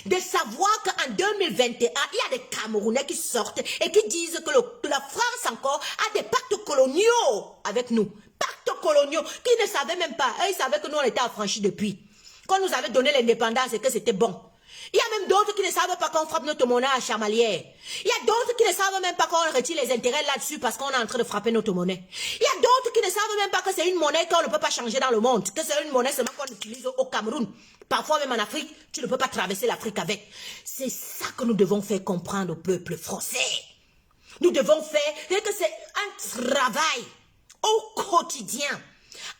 de savoir qu'en 2021, il y a des Camerounais qui sortent et qui disent que la France encore a des pactes coloniaux avec nous. Pactes coloniaux qu'ils ne savaient même pas. Eux, ils savaient que nous, on était affranchis depuis. Quand nous avait donné l'indépendance et que c'était bon. Il y a même d'autres qui ne savent pas qu'on frappe notre monnaie à chamalière. Il y a d'autres qui ne savent même pas qu'on retire les intérêts là-dessus parce qu'on est en train de frapper notre monnaie. Il y a d'autres qui ne savent même pas que c'est une monnaie qu'on ne peut pas changer dans le monde. Que c'est une monnaie seulement qu'on utilise au Cameroun. Parfois même en Afrique, tu ne peux pas traverser l'Afrique avec. C'est ça que nous devons faire comprendre au peuple français. Nous devons faire que c'est un travail au quotidien.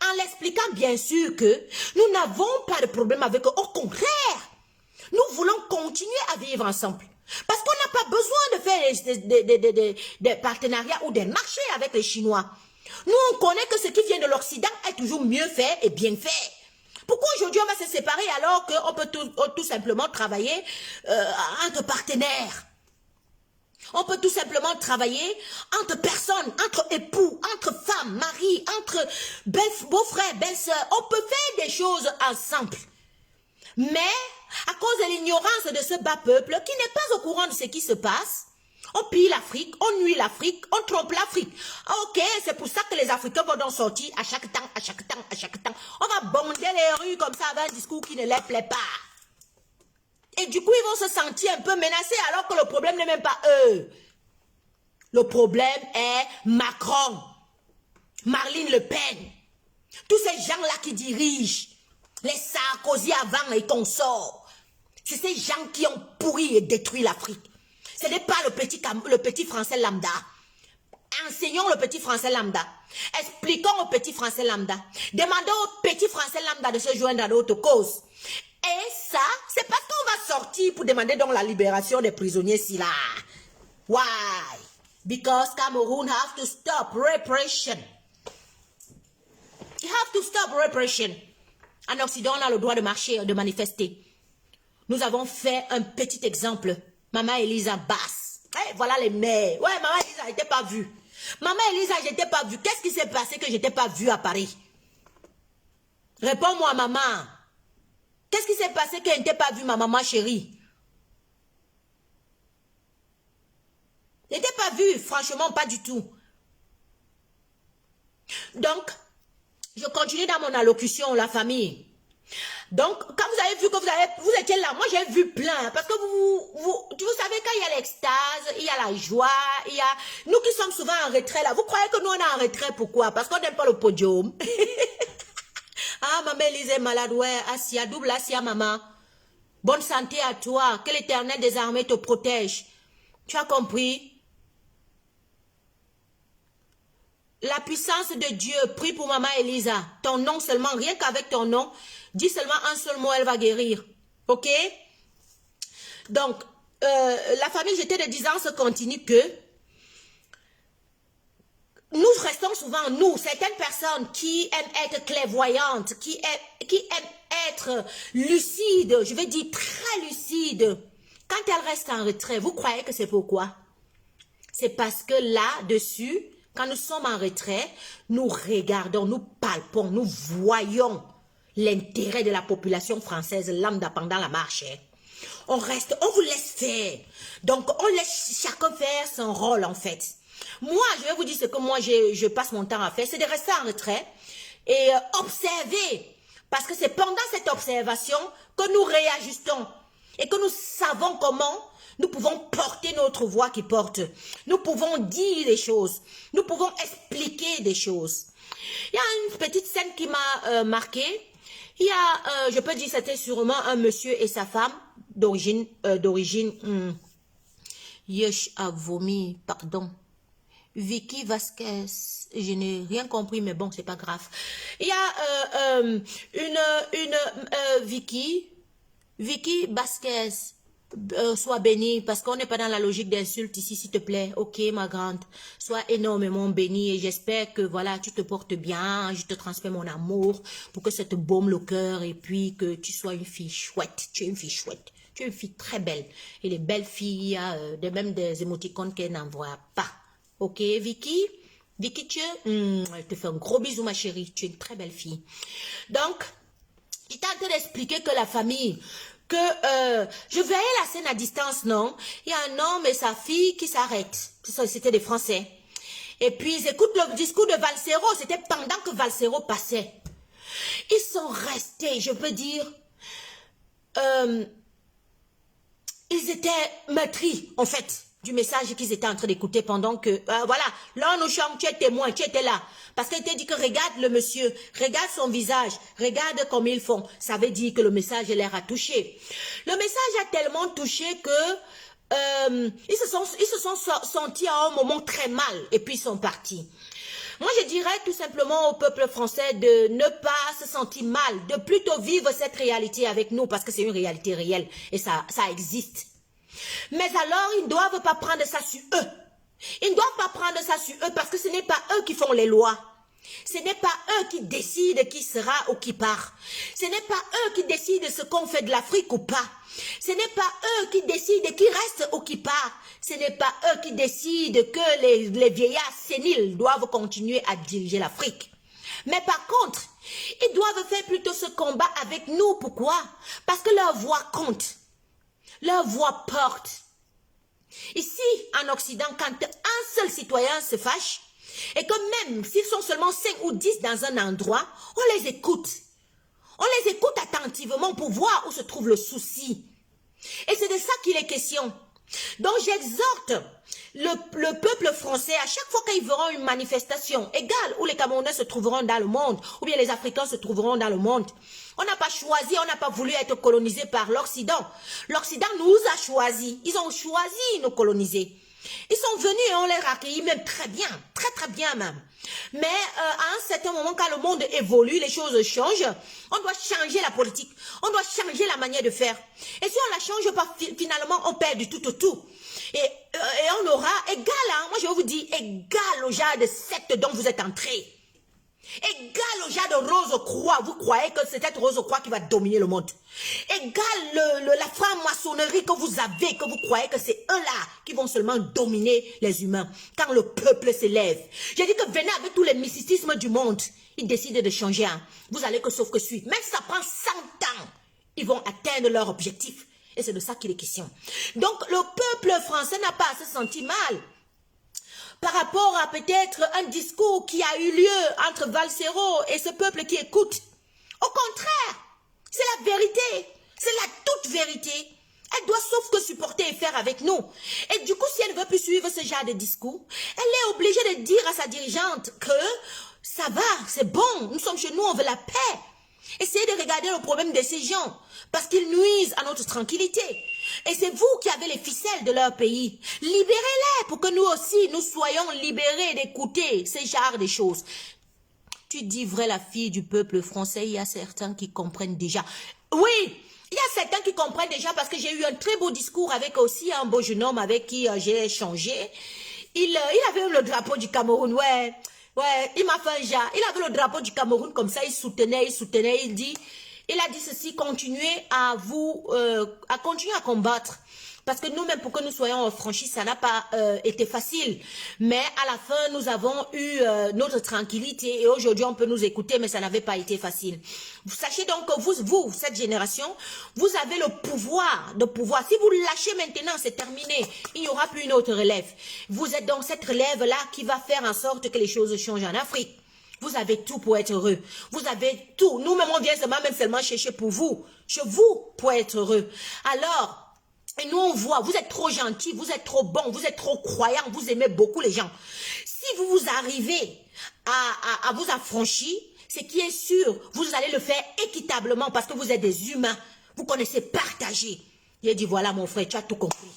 En l'expliquant bien sûr que nous n'avons pas de problème avec eux. Au contraire. Nous voulons continuer à vivre ensemble. Parce qu'on n'a pas besoin de faire des partenariats ou des marchés avec les Chinois. Nous, on connaît que ce qui vient de l'Occident est toujours mieux fait et bien fait. Pourquoi aujourd'hui on va se séparer alors qu'on peut tout simplement travailler entre partenaires? On peut tout simplement travailler entre personnes, entre époux, entre femmes, maris, entre beaux-frères, belles-sœurs. On peut faire des choses ensemble. Mais, à cause de l'ignorance de ce bas peuple qui n'est pas au courant de ce qui se passe, on pille l'Afrique, on nuit l'Afrique, on trompe l'Afrique. Ok, c'est pour ça que les Africains vont donc sortir à chaque temps, à chaque temps, à chaque temps. On va bonder les rues comme ça avec un discours qui ne leur plaît pas. Et du coup, ils vont se sentir un peu menacés alors que le problème n'est même pas eux. Le problème est Macron, Marine Le Pen, tous ces gens-là qui dirigent. Les Sarkozy avant et consorts. C'est ces gens qui ont pourri et détruit l'Afrique. Ce n'est pas le petit français lambda. Enseignons le petit français lambda. Expliquons au petit français lambda. Demandons au petit français lambda de se joindre à notre cause. Et ça, c'est parce qu'on va sortir pour demander donc la libération des prisonniers si là. Why? Because Cameroon have to stop repression. You have to stop repression. En Occident, on a le droit de marcher, de manifester. Nous avons fait un petit exemple. Maman Elisa Basse. Hey, voilà les mères. Ouais, Maman Elisa, je n'étais pas vue. Maman Elisa, je n'étais pas vue. Qu'est-ce qui s'est passé que je n'étais pas vue à Paris? Réponds-moi, maman. Qu'est-ce qui s'est passé que je n'étais pas vue, ma maman chérie? Je n'étais pas vue, franchement, pas du tout. Donc, je continue dans mon allocution, la famille. Donc, quand vous avez vu que vous étiez là, moi j'ai vu plein. Parce que vous savez, quand il y a l'extase, il y a la joie, il y a... Nous qui sommes souvent en retrait là, vous croyez que nous on est en retrait, pourquoi? Parce qu'on n'aime pas le podium. Ah, maman Elise est malade, ouais, Asia, double Asia, maman. Bonne santé à toi, que l'Éternel des armées te protège. Tu as compris? La puissance de Dieu, prie pour maman Elisa. Ton nom seulement, rien qu'avec ton nom, dis seulement un seul mot, elle va guérir. Ok? Donc, la famille J'étais de 10 ans se continue que nous restons souvent, nous, certaines personnes qui aiment être clairvoyantes, qui aiment être lucides, je vais dire très lucides. Quand elles restent en retrait, vous croyez que c'est pourquoi? C'est parce que là-dessus, quand nous sommes en retrait, nous regardons, nous palpons, nous voyons l'intérêt de la population française lambda pendant la marche. On reste, on vous laisse faire. Donc, on laisse chacun faire son rôle, en fait. Moi, je vais vous dire ce que moi, je passe mon temps à faire, c'est de rester en retrait et observer. Parce que c'est pendant cette observation que nous réajustons et que nous savons comment nous pouvons porter notre voix qui porte. Nous pouvons dire des choses. Nous pouvons expliquer des choses. Il y a une petite scène qui m'a marqué. Il y a, je peux dire, c'était sûrement un monsieur et sa femme d'origine, Yesh a vomi, pardon. Vicky Vasquez, je n'ai rien compris, mais bon, c'est pas grave. Il y a Vicky Vasquez, sois bénie, parce qu'on n'est pas dans la logique d'insulte ici, s'il te plaît. Ok, ma grande, sois énormément bénie et j'espère que voilà, tu te portes bien, je te transmets mon amour pour que ça te baume le cœur et puis que tu sois une fille chouette. Tu es une fille chouette, tu es une fille très belle. Et les belles filles, il y a même des émoticônes qu'elles n'envoient pas. Ok, Vicky, je te fais un gros bisou, ma chérie. Tu es une très belle fille. Donc, Il était en train d'expliquer que la famille, que je voyais la scène à distance, non? Il y a un homme et sa fille qui s'arrêtent. C'était des Français. Et puis ils écoutent le discours de Valsero. C'était pendant que Valsero passait. Ils sont restés, je peux dire, ils étaient meurtris, en fait, du message qu'ils étaient en train d'écouter pendant que, voilà, là, nous sommes, tu es témoin, tu étais là. Parce qu'il était dit que regarde le monsieur, regarde son visage, regarde comme ils font. Ça veut dire que le message leur a touché. Le message a tellement touché que ils se sont sentis à un moment très mal et puis ils sont partis. Moi, je dirais tout simplement au peuple français de ne pas se sentir mal, de plutôt vivre cette réalité avec nous parce que c'est une réalité réelle et ça existe. Mais alors, ils ne doivent pas prendre ça sur eux. Ils ne doivent pas prendre ça sur eux parce que ce n'est pas eux qui font les lois. Ce n'est pas eux qui décident qui sera ou qui part. Ce n'est pas eux qui décident ce qu'on fait de l'Afrique ou pas. Ce n'est pas eux qui décident qui reste ou qui part. Ce n'est pas eux qui décident que les vieillards séniles doivent continuer à diriger l'Afrique. Mais par contre, ils doivent faire plutôt ce combat avec nous. Pourquoi? Parce que leur voix compte. Leur voix porte. Ici, en Occident, quand un seul citoyen se fâche, et que même s'ils sont seulement 5 ou 10 dans un endroit, on les écoute. On les écoute attentivement pour voir où se trouve le souci. Et c'est de ça qu'il est question. Donc j'exhorte le peuple français, à chaque fois qu'ils verront une manifestation, égale où les Camerounais se trouveront dans le monde, ou bien les Africains se trouveront dans le monde. On n'a pas choisi, on n'a pas voulu être colonisé par l'Occident. L'Occident nous a choisis. Ils ont choisi de nous coloniser. Ils sont venus et on les a accueillis même très bien, très très bien même. Mais à un certain moment, quand le monde évolue, les choses changent, on doit changer la politique, on doit changer la manière de faire. Et si on la change pas, finalement, on perd du tout au tout. Et on aura égal, hein, moi je vais vous dire, égal au genre de secte dont vous êtes entrés. Égal au genre de rose croix, vous croyez que c'est cette rose croix qui va dominer le monde. Égal la franc-maçonnerie que vous avez, que vous croyez que c'est eux-là qui vont seulement dominer les humains. Quand le peuple s'élève. J'ai dit que venez avec tous les mysticismes du monde. Ils décident de changer. Hein. Vous allez que sauf que suivre. Même si ça prend 100 ans, ils vont atteindre leur objectif. Et c'est de ça qu'il est question. Donc le peuple français n'a pas à se sentir mal. Par rapport à peut-être un discours qui a eu lieu entre Valsero et ce peuple qui écoute. Au contraire, c'est la vérité, c'est la toute vérité. Elle doit sauf que supporter et faire avec nous. Et du coup, si elle ne veut plus suivre ce genre de discours, elle est obligée de dire à sa dirigeante que ça va, c'est bon, nous sommes chez nous, on veut la paix. Essayez de regarder le problème de ces gens, parce qu'ils nuisent à notre tranquillité. Et c'est vous qui avez les ficelles de leur pays. Libérez-les pour que nous aussi, nous soyons libérés d'écouter ce genre de choses. Tu dis vrai, la fille du peuple français, il y a certains qui comprennent déjà. Oui, il y a certains qui comprennent déjà parce que j'ai eu un très beau discours avec aussi un beau jeune homme avec qui j'ai échangé. Il avait le drapeau du Cameroun, ouais. Ouais, il m'a fait un genre. Il avait le drapeau du Cameroun comme ça, il soutenait, il a dit ceci, continuez à continuer à combattre. Parce que nous-mêmes, pour que nous soyons franchis, ça n'a pas été facile. Mais à la fin, nous avons eu notre tranquillité et aujourd'hui, on peut nous écouter, mais ça n'avait pas été facile. Sachez donc que vous, cette génération, vous avez le pouvoir de pouvoir. Si vous lâchez maintenant, c'est terminé. Il n'y aura plus une autre relève. Vous êtes donc cette relève-là qui va faire en sorte que les choses changent en Afrique. Vous avez tout pour être heureux. Vous avez tout. Nous-mêmes, on vient seulement chercher pour vous. Chez vous, pour être heureux. Alors, et nous, on voit, vous êtes trop gentils, vous êtes trop bons, vous êtes trop croyants, vous aimez beaucoup les gens. Si vous arrivez à vous affranchir, ce qui est sûr, vous allez le faire équitablement parce que vous êtes des humains. Vous connaissez partager. Il a dit, voilà mon frère, tu as tout compris.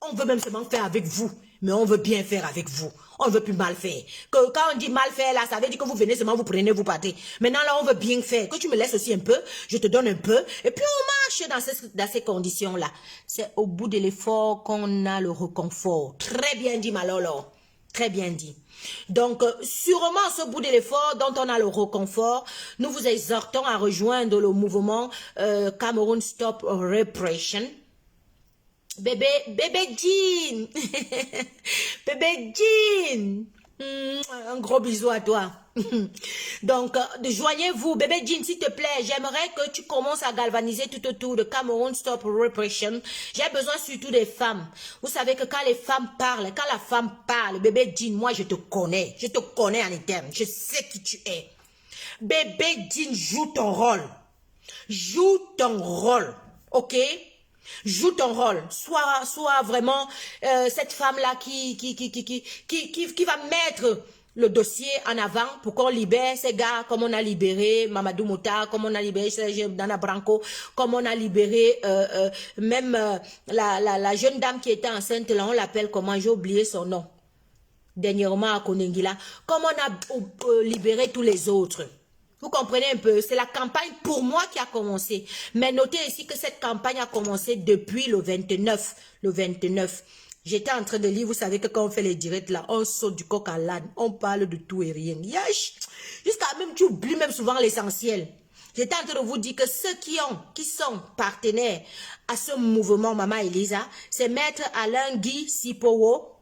On veut même seulement faire avec vous, mais on veut bien faire avec vous. On ne veut plus mal faire. Que quand on dit mal faire, là, ça veut dire que vous venez seulement, vous prenez, vous partez. Maintenant, là, on veut bien faire. Que tu me laisses aussi un peu, je te donne un peu, et puis on marche dans ces conditions-là. C'est au bout de l'effort qu'on a le réconfort. Très bien dit, Malolo. Très bien dit. Donc, sûrement, ce bout de l'effort dont on a le réconfort, nous vous exhortons à rejoindre le mouvement Cameroun Stop Repression. Bébé Jean, bébé Jean, Un gros bisou à toi. Donc, joignez-vous. Bébé Jean, s'il te plaît, j'aimerais que tu commences à galvaniser tout autour de Cameroun Stop Repression. J'ai besoin surtout des femmes. Vous savez que quand les femmes parlent, quand la femme parle, bébé Jean, moi je te connais. Je te connais en interne. Je sais qui tu es. Bébé Jean, joue ton rôle. Joue ton rôle. Ok? Joue ton rôle. Sois vraiment cette femme-là qui va mettre le dossier en avant pour qu'on libère ces gars comme on a libéré Mamadou Mouta, comme on a libéré Dana Branco, comme on a libéré même la jeune dame qui était enceinte, là on l'appelle comment, j'ai oublié son nom, dernièrement à Koningila, comme on a libéré tous les autres. Vous comprenez un peu, c'est la campagne pour moi qui a commencé. Mais notez ici que cette campagne a commencé depuis le 29. Le 29. J'étais en train de lire, vous savez que quand on fait les directs là, on saute du coq à l'âne, on parle de tout et rien. Yash! Jusqu'à même, tu oublies même souvent l'essentiel. J'étais en train de vous dire que ceux qui sont partenaires à ce mouvement, Maman Elisa, c'est Maître Alain Guy Sipowo,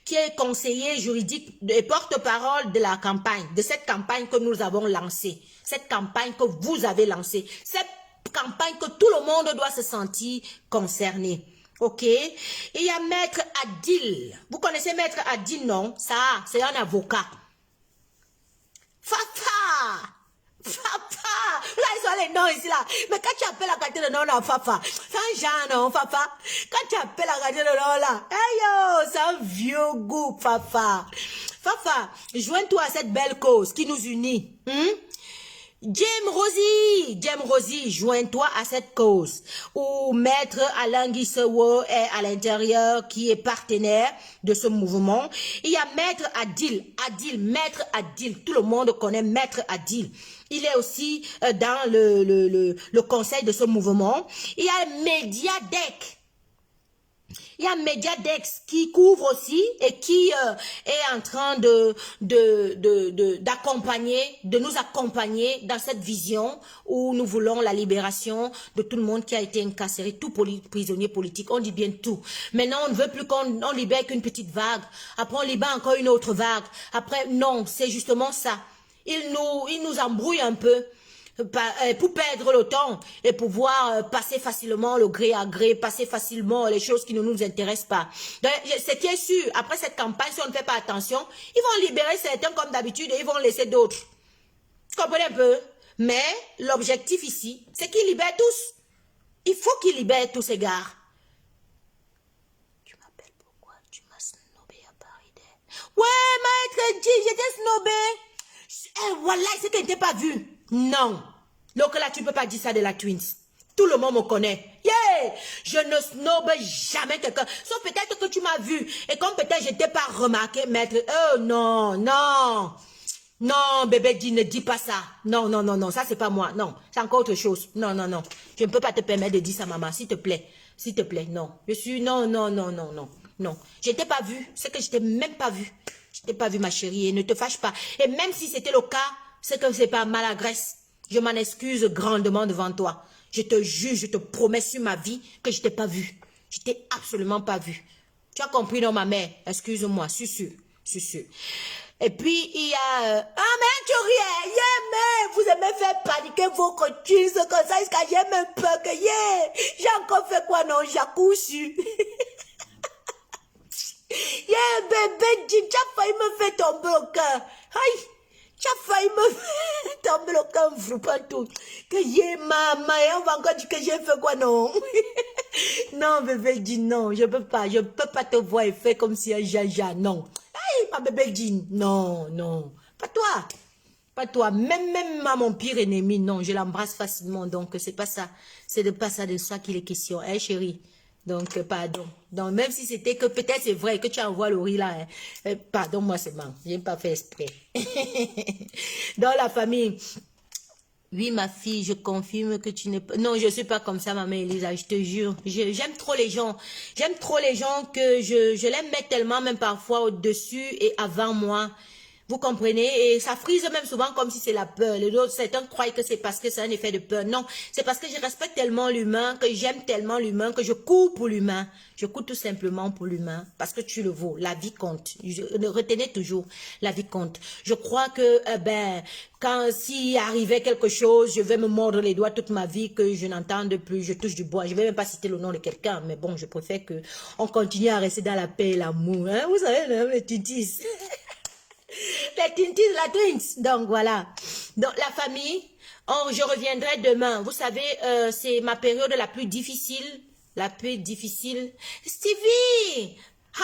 qui est conseiller juridique et porte-parole de la campagne, de cette campagne que nous avons lancée, cette campagne que vous avez lancée, cette campagne que tout le monde doit se sentir concerné. Ok? Et il y a Maître Adil. Vous connaissez Maître Adil, non? Ça, c'est un avocat. Fafa! Fafa! Là, ils ont les noms ici, là. Mais quand tu appelles la qualité de nom, là, Fafa, c'est un genre, non, Fafa? Quand tu appelles la qualité de nom, là, hey yo, c'est un vieux goût, Fafa. Fafa, joins-toi à cette belle cause qui nous unit. Jem Rosie, joins-toi à cette cause. Ou Maître Alain Guissewo est à l'intérieur, qui est partenaire de ce mouvement. Il y a Maître Adil, Maître Adil, tout le monde connaît Maître Adil. Il est aussi dans le conseil de ce mouvement. Il y a Mediadec. Il y a Mediadex qui couvre aussi et qui est en train d'accompagner, de nous accompagner dans cette vision où nous voulons la libération de tout le monde qui a été incarcéré, tout prisonnier politique. On dit bien tout. Maintenant, on ne veut plus qu'on libère qu'une petite vague. Après, on libère encore une autre vague. Après, non, c'est justement ça. Il nous embrouille un peu pour perdre le temps et pouvoir passer facilement le gré à gré, passer facilement les choses qui ne nous intéressent pas. Ce qui est sûr, après cette campagne, si on ne fait pas attention, ils vont libérer certains comme d'habitude et ils vont laisser d'autres. Vous comprenez un peu? Mais l'objectif ici, c'est qu'ils libèrent tous. Il faut qu'ils libèrent tous ces gars. Tu m'appelles pourquoi? Tu m'as snobé à Paris. Ouais, maître G, j'étais snobé. Voilà, c'est que je t'ai pas vu. Non. Donc là, tu ne peux pas dire ça de la Twins. Tout le monde me connaît. Yeah! Je ne snobe jamais quelqu'un. Sauf peut-être que tu m'as vu. Et comme peut-être je ne t'ai pas remarqué, maître. Oh non, non. Non, bébé, ne dis pas ça. Non, non, non, non. Ça, c'est pas moi. Non, c'est encore autre chose. Non, non, non. Je ne peux pas te permettre de dire ça, maman. S'il te plaît. S'il te plaît, non. Je suis... Non, non, non, non, non. Non. Je ne t'ai pas vu. C'est que je ne t'ai même pas vu. Je ne t'ai pas vu, ma chérie. Et ne te fâche pas. Et même si c'était le cas, c'est que c'est pas maladresse. Je m'en excuse grandement devant toi. Je te jure, je te promets sur ma vie que je t'ai pas vu. Je t'ai absolument pas vu. Tu as compris, non, ma mère? Excuse-moi, suis sûr, suis sûr. Et puis, il y a... Ah, mais tu riais, yeah, mais vous aimez faire paniquer vos coachings comme ça, jusqu'à j'ai même peur que, yeah, j'ai encore fait quoi, non, j'ai accouché. Yeah, bébé, Jim, tu as failli me faire tomber au cœur. Aïe. Tu as failli me faire tomber le camp, pas tout. Que j'ai maman, et on va encore dire que j'ai fait quoi, non? Non, bébé dit non, je peux pas te voir et faire comme si un jaja, non. Hey, ma bébé dit non, non, pas toi. Pas toi, même à mon pire ennemi, non, je l'embrasse facilement, donc c'est pas ça. C'est de pas ça de ça qu'il est question, hein, chérie? Donc, pardon. Donc, même si c'était que peut-être c'est vrai que tu envoies le riz là, hein. Pardon, moi c'est bon. Je n'ai pas fait exprès. Dans la famille. Oui, ma fille, je confirme que tu n'es pas... Non, je ne suis pas comme ça, maman Elisa, je te jure. J'aime trop les gens. J'aime trop les gens que je les mets tellement, même parfois, au-dessus et avant moi. Vous comprenez? Et ça frise même souvent comme si c'est la peur. Les autres, certains croient que c'est parce que c'est un effet de peur. Non, c'est parce que je respecte tellement l'humain, que j'aime tellement l'humain, que je cours pour l'humain. Je cours tout simplement pour l'humain. Parce que tu le vaux. La vie compte. Retenez toujours, la vie compte. Je crois que, quand s'il arrivait quelque chose, je vais me mordre les doigts toute ma vie, que je n'entende plus, je touche du bois. Je vais même pas citer le nom de quelqu'un, mais bon, je préfère que on continue à rester dans la paix et l'amour. Hein? Vous savez, les tintis. Les tintis, la twins. Donc voilà. Donc la famille, je reviendrai demain. Vous savez, c'est ma période la plus difficile. La plus difficile. Stevie!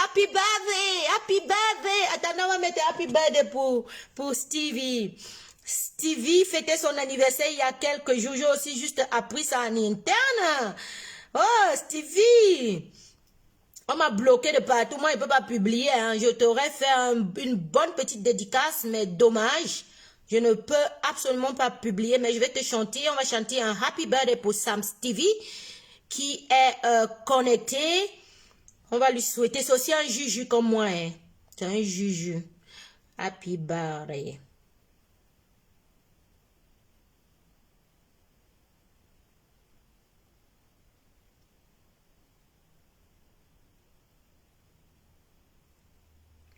Happy birthday! Happy birthday! Attends, on va mettre happy birthday pour Stevie. Stevie fêtait son anniversaire il y a quelques jours. J'ai aussi juste appris ça en interne. Oh, Stevie! On m'a bloqué de partout. Moi, je ne peux pas publier. Hein. Je t'aurais fait une bonne petite dédicace, mais dommage. Je ne peux absolument pas publier, mais je vais te chanter. On va chanter un happy birthday pour Sam Stevie, qui est connecté. On va lui souhaiter. C'est aussi un juju comme moi. Hein. C'est un juju. Happy birthday.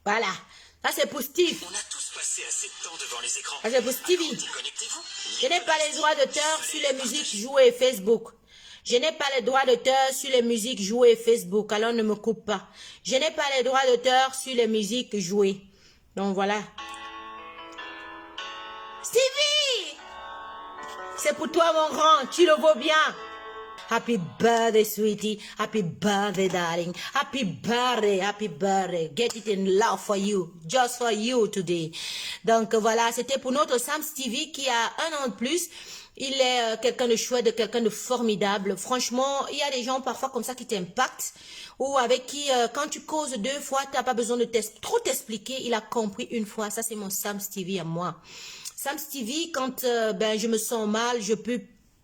Voilà. Ça, c'est pour Steve. On a tous passé assez de temps devant les écrans. Ça, c'est pour Stevie. Connectez-vous. Je n'ai pas les droits d'auteur sur les musiques jouées Facebook. Je n'ai pas les droits d'auteur sur les musiques jouées Facebook. Alors, ne me coupe pas. Je n'ai pas les droits d'auteur sur les musiques jouées. Donc, voilà. Stevie! C'est pour toi, mon grand. Tu le vaux bien. Happy birthday, sweetie. Happy birthday, darling. Happy birthday, happy birthday. Get it in love for you. Just for you today. Donc voilà, c'était pour notre Sam Stevie qui a 1 an de plus. Il est quelqu'un de chouette, de quelqu'un de formidable. Franchement, il y a des gens parfois comme ça qui t'impactent ou avec qui, quand tu causes 2 fois, tu n'as pas besoin de trop t'expliquer. Il a compris 1 fois. Ça, c'est mon Sam Stevie à moi. Sam Stevie, quand je me sens mal, je peux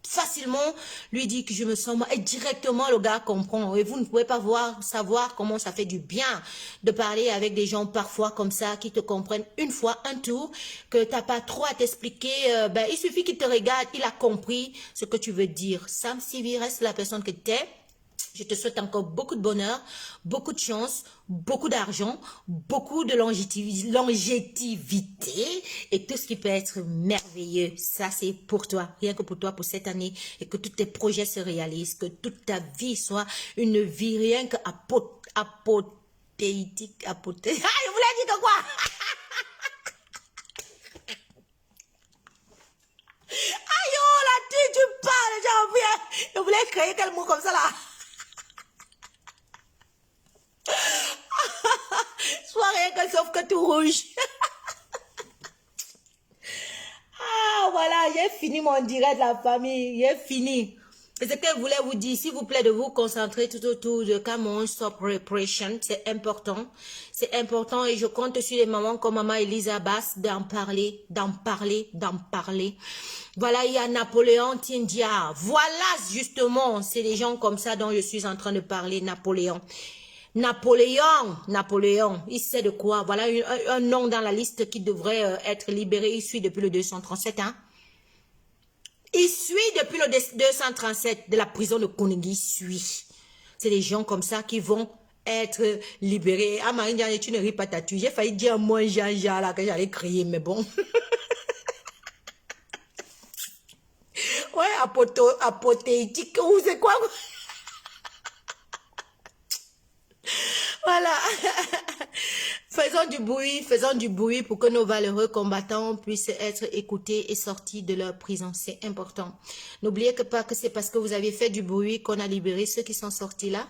facilement lui dire que je me sens mal et directement le gars comprend. Et vous ne pouvez pas savoir comment ça fait du bien de parler avec des gens parfois comme ça qui te comprennent 1 fois, un tour, que tu n'as pas trop à t'expliquer. Il suffit qu'il te regarde, il a compris ce que tu veux dire. Sam Stevie reste la personne que tu es. Je te souhaite encore beaucoup de bonheur, beaucoup de chance, beaucoup d'argent, beaucoup de longévité et tout ce qui peut être merveilleux. Ça, c'est pour toi, rien que pour toi, pour cette année, et que tous tes projets se réalisent, que toute ta vie soit une vie rien que apothéique. Ah, je voulais dire de quoi? Aïe, oh, là, tu parles, je voulais créer quel mot comme ça, là. Soit rien que sauf que tout rouge. Ah, voilà, j'ai fini mon direct, la famille. J'ai fini. Et ce que je voulais vous dire, s'il vous plaît, de vous concentrer tout autour de Camon Stop Repression. C'est important. C'est important et je compte sur les mamans comme maman Elisa Bass d'en parler. Voilà, il y a Napoléon Tindia. Voilà, justement, c'est les gens comme ça dont je suis en train de parler, Napoléon, il sait de quoi. Voilà un nom dans la liste qui devrait être libéré. Il suit depuis le 237, hein. Il suit depuis le 237 de la prison de Konigi, il suit. C'est des gens comme ça qui vont être libérés. Ah, Marie-Jeanne, tu ne ris pas, t'as-tu. J'ai failli dire moi, Jean-Jean, là, que j'allais crier, mais bon. Ouais, apothéique, ou c'est quoi? Voilà. Faisons du bruit pour que nos valeureux combattants puissent être écoutés et sortis de leur prison. C'est important. N'oubliez pas que c'est parce que vous avez fait du bruit qu'on a libéré ceux qui sont sortis là.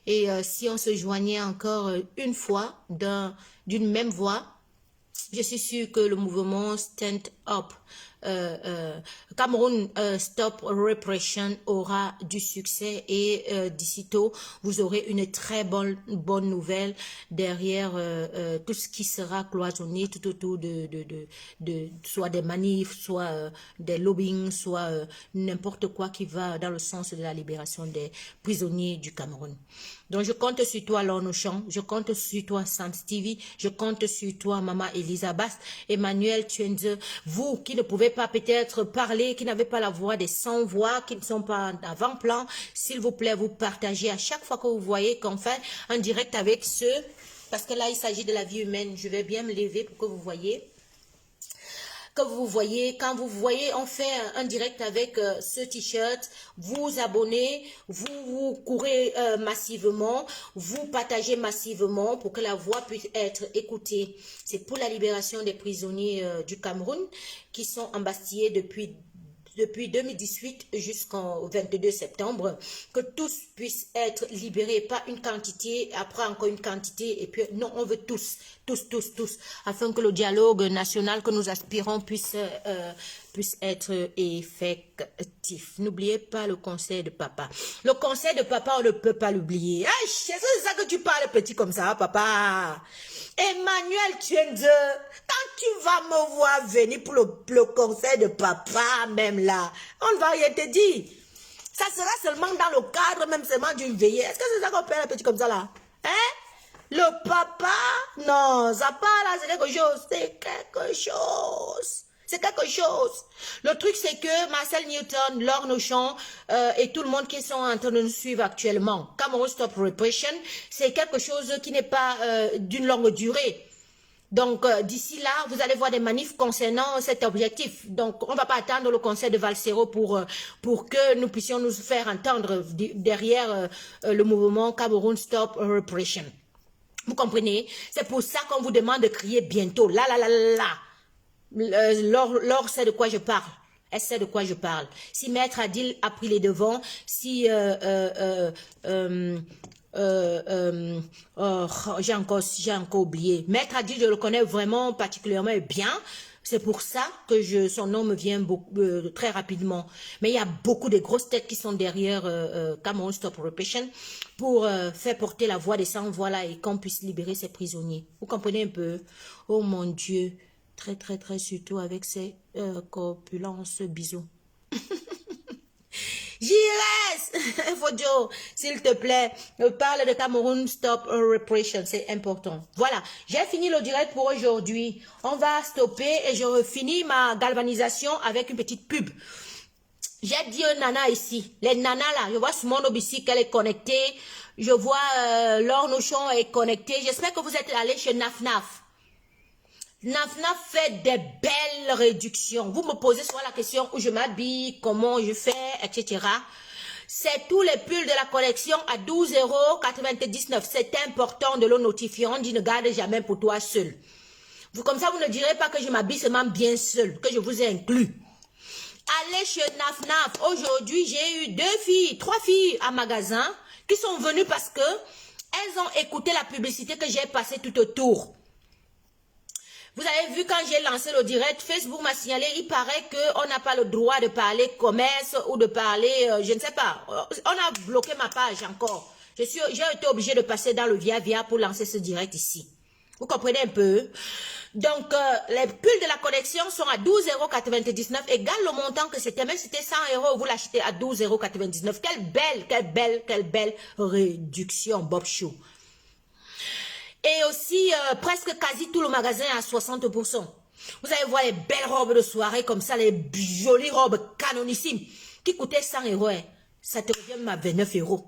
Et si on se joignait encore 1 fois d'une même voix, je suis sûre que le mouvement Stand Up Cameroun Stop Repression aura du succès et d'ici tôt, vous aurez une très bonne nouvelle derrière tout ce qui sera cloisonné tout autour de soit des manifs, soit des lobbying, soit n'importe quoi qui va dans le sens de la libération des prisonniers du Cameroun. Donc je compte sur toi Lornochon, je compte sur toi Sam Stevie, je compte sur toi Maman Elisabeth, Emmanuel Tuenze, vous qui ne pouvez pas peut-être parler, qui n'avez pas la voix des sans-voix, qui ne sont pas en avant-plan, s'il vous plaît, vous partagez à chaque fois que vous voyez qu'on fait un direct avec ceux, parce que là il s'agit de la vie humaine, je vais bien me lever pour que vous voyez. Quand vous voyez, on fait un direct avec ce t-shirt, vous abonnez, vous courez massivement, vous partagez massivement pour que la voix puisse être écoutée. C'est pour la libération des prisonniers du Cameroun qui sont embastillés depuis 2018 jusqu'au 22 septembre, que tous puissent être libérés, pas une quantité, après encore une quantité, et puis non, on veut tous, afin que le dialogue national que nous aspirons puisse être effectif. N'oubliez pas le conseil de papa. Le conseil de papa, on ne peut pas l'oublier. Ah, c'est ça que tu parles petit comme ça, papa. Emmanuel Tuenze, quand tu vas me voir venir pour le conseil de papa, même là, on ne va rien te dire. Ça sera seulement dans le cadre, même seulement d'une veillée. Est-ce que c'est ça qu'on perd un petit comme ça là? Hein? Le papa? Non, ça part là, c'est quelque chose. C'est quelque chose. C'est quelque chose. Le truc, c'est que Marcel Newton, Laure Nochon et tout le monde qui sont en train de nous suivre actuellement, Cameroun Stop Repression, c'est quelque chose qui n'est pas d'une longue durée. Donc, d'ici là, vous allez voir des manifs concernant cet objectif. Donc, on ne va pas attendre le conseil de Valsero pour que nous puissions nous faire entendre derrière le mouvement Cameroun Stop Repression. Vous comprenez? C'est pour ça qu'on vous demande de crier bientôt. Là. Laure sait de quoi je parle. Elle sait de quoi je parle. Si Maître Adil a pris les devants, si j'ai encore oublié. Maître Adil, je le connais vraiment particulièrement bien. C'est pour ça que son nom me vient très rapidement. Mais il y a beaucoup de grosses têtes qui sont derrière Cameroun Stop Repression pour faire porter la voix des sans-voix là et qu'on puisse libérer ces prisonniers. Vous comprenez un peu? Oh mon Dieu. Très, surtout avec ces corpulences bisous. J'y reste. Fodio, s'il te plaît, parle de Cameroun Stop Repression, c'est important. Voilà, j'ai fini le direct pour aujourd'hui. On va stopper et je finis ma galvanisation avec une petite pub. J'ai dit un nana ici, les nanas là, je vois Simone Obissi qu'elle est connectée, je vois Laure Nochon est connectée, j'espère que vous êtes allés chez Naf. Naf fait des belles réductions. Vous me posez souvent la question où je m'habille, comment je fais, etc. C'est tous les pulls de la collection à 12,99 €. C'est important de le notifier. On dit ne garde jamais pour toi seul. Comme ça, vous ne direz pas que je m'habille seulement bien seul, que je vous ai inclus. Allez chez Naf. Aujourd'hui, j'ai eu 3 filles à magasin qui sont venues parce que elles ont écouté la publicité que j'ai passée tout autour. Vous avez vu quand j'ai lancé le direct, Facebook m'a signalé, il paraît qu'on n'a pas le droit de parler commerce ou de parler, je ne sais pas. On a bloqué ma page encore. J'ai été obligée de passer dans le via pour lancer ce direct ici. Vous comprenez un peu? Donc, les pulls de la collection sont à 12,99 €, égal le montant que c'était. Même si c'était 100 €, vous l'achetez à 12,99 €. Quelle belle réduction, Bob Chou. Et aussi, presque quasi tout le magasin à 60%. Vous allez voir les belles robes de soirée comme ça, les jolies robes canonissimes qui coûtaient 100 €. Hein. Ça te revient même à 29 €.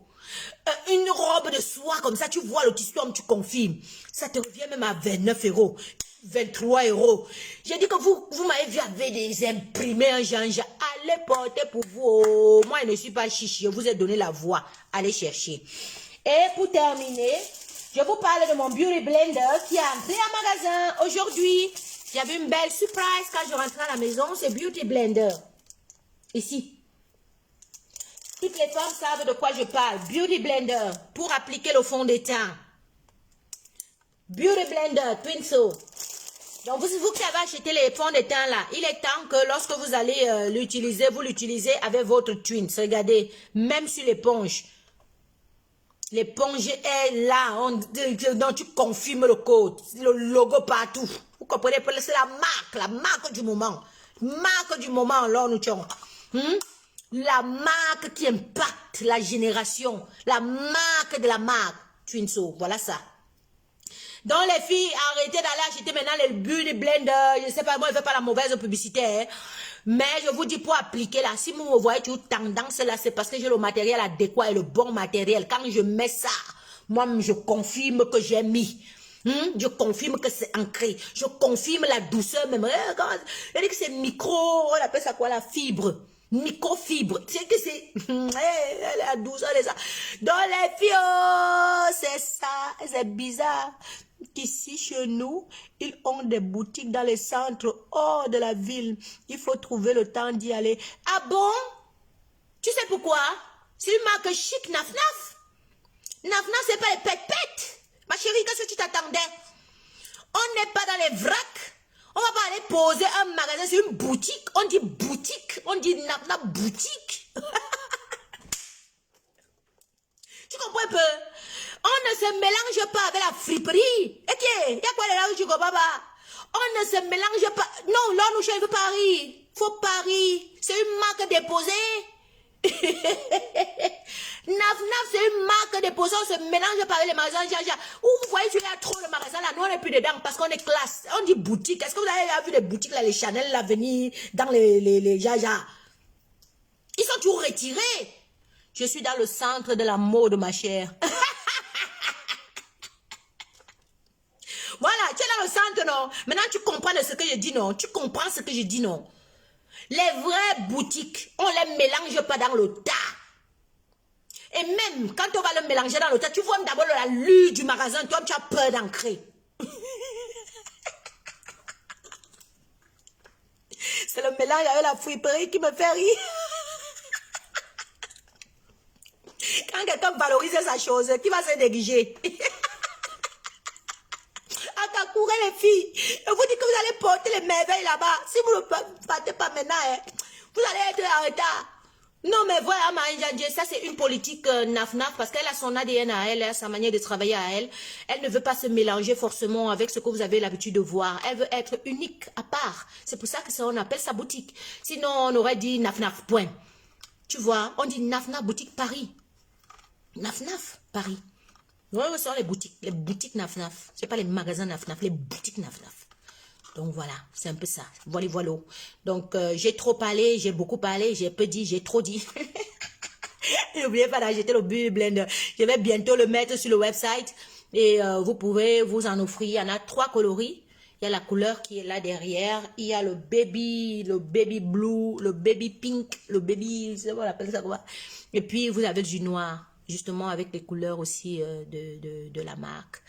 Une robe de soie comme ça, tu vois le tissu, tu confirmes. Ça te revient même à 29 €. 23 €. J'ai dit que vous m'avez vu avec des imprimés en genre. Allez porter pour vous. Oh, moi, je ne suis pas chichi. Je vous ai donné la voix. Allez chercher. Et pour terminer, je vous parle de mon Beauty Blender qui a entré en magasin aujourd'hui. J'avais une belle surprise quand je rentrais à la maison. C'est Beauty Blender. Ici. Toutes les femmes savent de quoi je parle. Beauty Blender pour appliquer le fond de teint. Beauty Blender Twinso. Donc, vous qui avez acheté les fonds de teint là, il est temps que lorsque vous allez l'utiliser, vous l'utilisez avec votre Twins. Regardez, même sur l'éponge. L'éponge est là, donc tu confirmes le code, le logo partout. Vous comprenez, c'est la marque du moment. Marque du moment, là, nous sommes. La marque qui impacte la génération. La marque de la marque. Twinso, voilà ça. Donc les filles, arrêtez d'aller acheter maintenant les bulles, les blenders, je sais pas, moi je fais pas la mauvaise publicité, hein. Mais je vous dis pour appliquer là, si vous me voyez toujours tendance là, c'est parce que j'ai le matériel adéquat et le bon matériel. Quand je mets ça, moi je confirme que j'ai mis. Je confirme que c'est ancré. Je confirme la douceur même. Elle dit que c'est micro, on appelle ça quoi, la fibre. Microfibre. C'est que c'est la douceur de ça. Donc les filles, oh, c'est ça. C'est bizarre. Qu'ici chez nous, ils ont des boutiques dans les centres hors de la ville. Il faut trouver le temps d'y aller. Ah bon? Tu sais pourquoi? C'est une marque chic, Naf Naf. Naf Naf, c'est pas les pètes-pètes. Ma chérie, qu'est-ce que tu t'attendais? On n'est pas dans les vracs. On va pas aller poser un magasin sur une boutique. On dit boutique. On dit Naf Naf boutique. Tu comprends un peu? On ne se mélange pas avec la friperie. Ok, il y a quoi là où tu comprends pas? On ne se mélange pas. Non, là, nous cherchons Paris. Faut Paris. C'est une marque déposée. Naf Naf, c'est une marque déposée. On se mélange pas avec les magasins Jaja. Où vous voyez, il y a trop de magasins là. Nous, on n'est plus dedans parce qu'on est classe. On dit boutique. Est-ce que vous avez vu les boutiques là, les Chanel, l'avenir, dans les Jaja? Ils sont toujours retirés. Je suis dans le centre de la mode, ma chère. Voilà, tu es dans le centre, non? Maintenant, tu comprends ce que je dis, non? Tu comprends ce que je dis, non? Les vraies boutiques, on ne les mélange pas dans le tas. Et même, quand on va le mélanger dans le tas, tu vois d'abord la lue du magasin, toi, tu as peur d'ancrer. C'est le mélange avec la friperie qui me fait rire. Quand quelqu'un valorise sa chose, qui va se négliger? Courez les filles, je vous dis que vous allez porter les merveilles là-bas. Si vous ne partez pas maintenant, hein, vous allez être en retard. Non mais voilà, Marie-Jeanne, ça c'est une politique Naf Naf parce qu'elle a son ADN à elle, elle a sa manière de travailler à elle. Elle ne veut pas se mélanger forcément avec ce que vous avez l'habitude de voir. Elle veut être unique, à part. C'est pour ça que ça, on appelle sa boutique. Sinon, on aurait dit Naf Naf, point. Tu vois, on dit Naf Naf boutique Paris. Naf Naf Paris. Oui, ce sont les boutiques Naf Naf. Ce n'est pas les magasins Naf Naf, les boutiques Naf Naf. Donc voilà, c'est un peu ça. Voilà, voilà. Donc j'ai trop parlé, j'ai beaucoup parlé, j'ai peu dit, j'ai trop dit. N'oubliez pas d'acheter le Beauty Blender. Je vais bientôt le mettre sur le website. Et vous pouvez vous en offrir. Il y en a 3 coloris. Il y a la couleur qui est là derrière. Il y a le baby blue, le baby pink, le baby, c'est quoi on appelle ça quoi. Et puis vous avez du noir. Justement avec les couleurs aussi de la marque.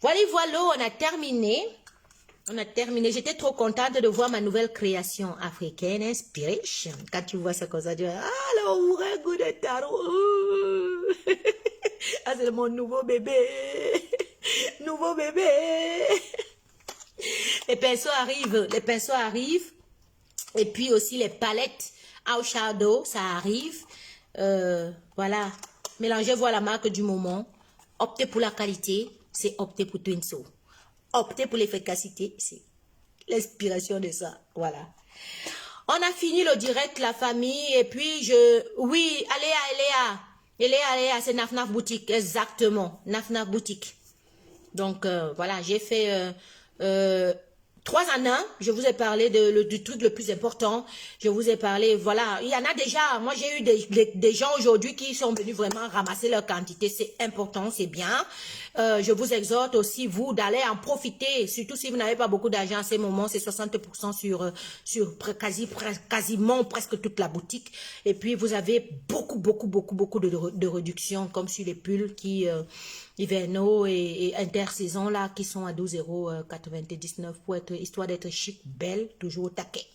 Voilà, voilà, on a terminé. On a terminé. J'étais trop contente de voir ma nouvelle création africaine, Inspiration. Quand tu vois ça comme ça, tu dis, ah, le ouragan de tarot. Ah, c'est mon nouveau bébé. Nouveau bébé. Les pinceaux arrivent. Les pinceaux arrivent. Et puis aussi les palettes eyeshadow, ça arrive. Voilà. Mélangez, voilà la marque du moment. Optez pour la qualité, c'est opter pour Twinso. Optez pour l'efficacité, c'est l'inspiration de ça. Voilà. On a fini le direct, la famille. Et puis, oui, Léa, c'est Naf Naf Boutique. Exactement, Naf Naf Boutique. Donc, voilà, j'ai fait 3 en 1, je vous ai parlé du truc le plus important. Je vous ai parlé, voilà. Il y en a déjà, moi j'ai eu des gens aujourd'hui qui sont venus vraiment ramasser leur quantité. C'est important, c'est bien. Je vous exhorte aussi, vous, d'aller en profiter. Surtout si vous n'avez pas beaucoup d'argent à ces moments, c'est 60% sur quasiment presque toute la boutique. Et puis vous avez beaucoup de réductions, comme sur les pulls qui... hivernaux et intersaison là qui sont à 12,99 € pour être, histoire d'être chic, belle, toujours au taquet.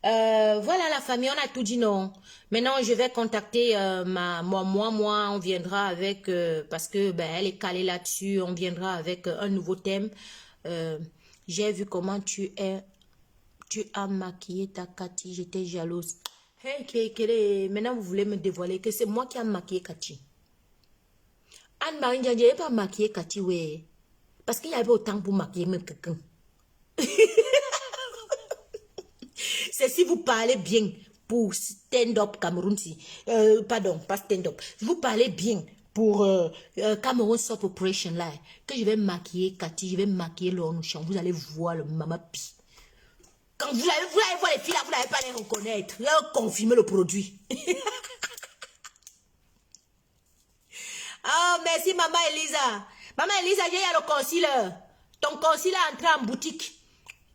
Voilà la famille, on a tout dit non. Maintenant je vais contacter moi on viendra avec parce que ben elle est calée là-dessus, on viendra avec un nouveau thème. J'ai vu comment tu as maquillé ta Cathy. J'étais jalouse. Hey, maintenant vous voulez me dévoiler que c'est moi qui ai maquillé Cathy. Anne-Marie Ndiaye, je n'ai pas maquillé Cathy, ouais. Parce qu'il y avait autant pour maquiller même quelqu'un. C'est si vous parlez bien pour stand-up Cameroun. Pardon, pas stand-up. Vous parlez bien pour Cameroun Soft Operation là. Que je vais maquiller Cathy, je vais maquiller Lornouchan. Vous allez voir le mamapi. Quand vous allez voir les filles là, vous n'allez pas les reconnaître. Vous allez confirmer le produit. Oh, merci maman Elisa. Maman Elisa, il y a le concealer. Ton concealer est entré en boutique.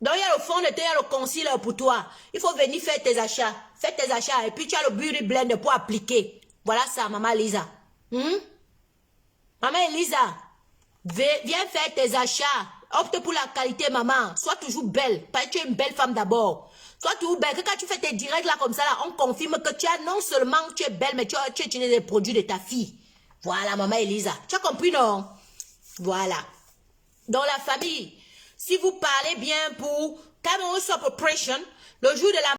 Donc, il y a le fond de teint, il y a le concealer pour toi. Il faut venir faire tes achats. Fais tes achats. Et puis, tu as le Beauty Blend pour appliquer. Voilà ça, maman Elisa. Maman Elisa, viens faire tes achats. Opte pour la qualité, maman. Sois toujours belle. Parce que tu es une belle femme d'abord. Sois toujours belle. Que quand tu fais tes directs là comme ça, là, on confirme que tu as non seulement tu es belle, mais tu utilises les produits de ta fille. Voilà, maman Elisa. Tu as compris, non? Voilà. Dans la famille, si vous parlez bien pour Cameroun Soft Operation, le jour de la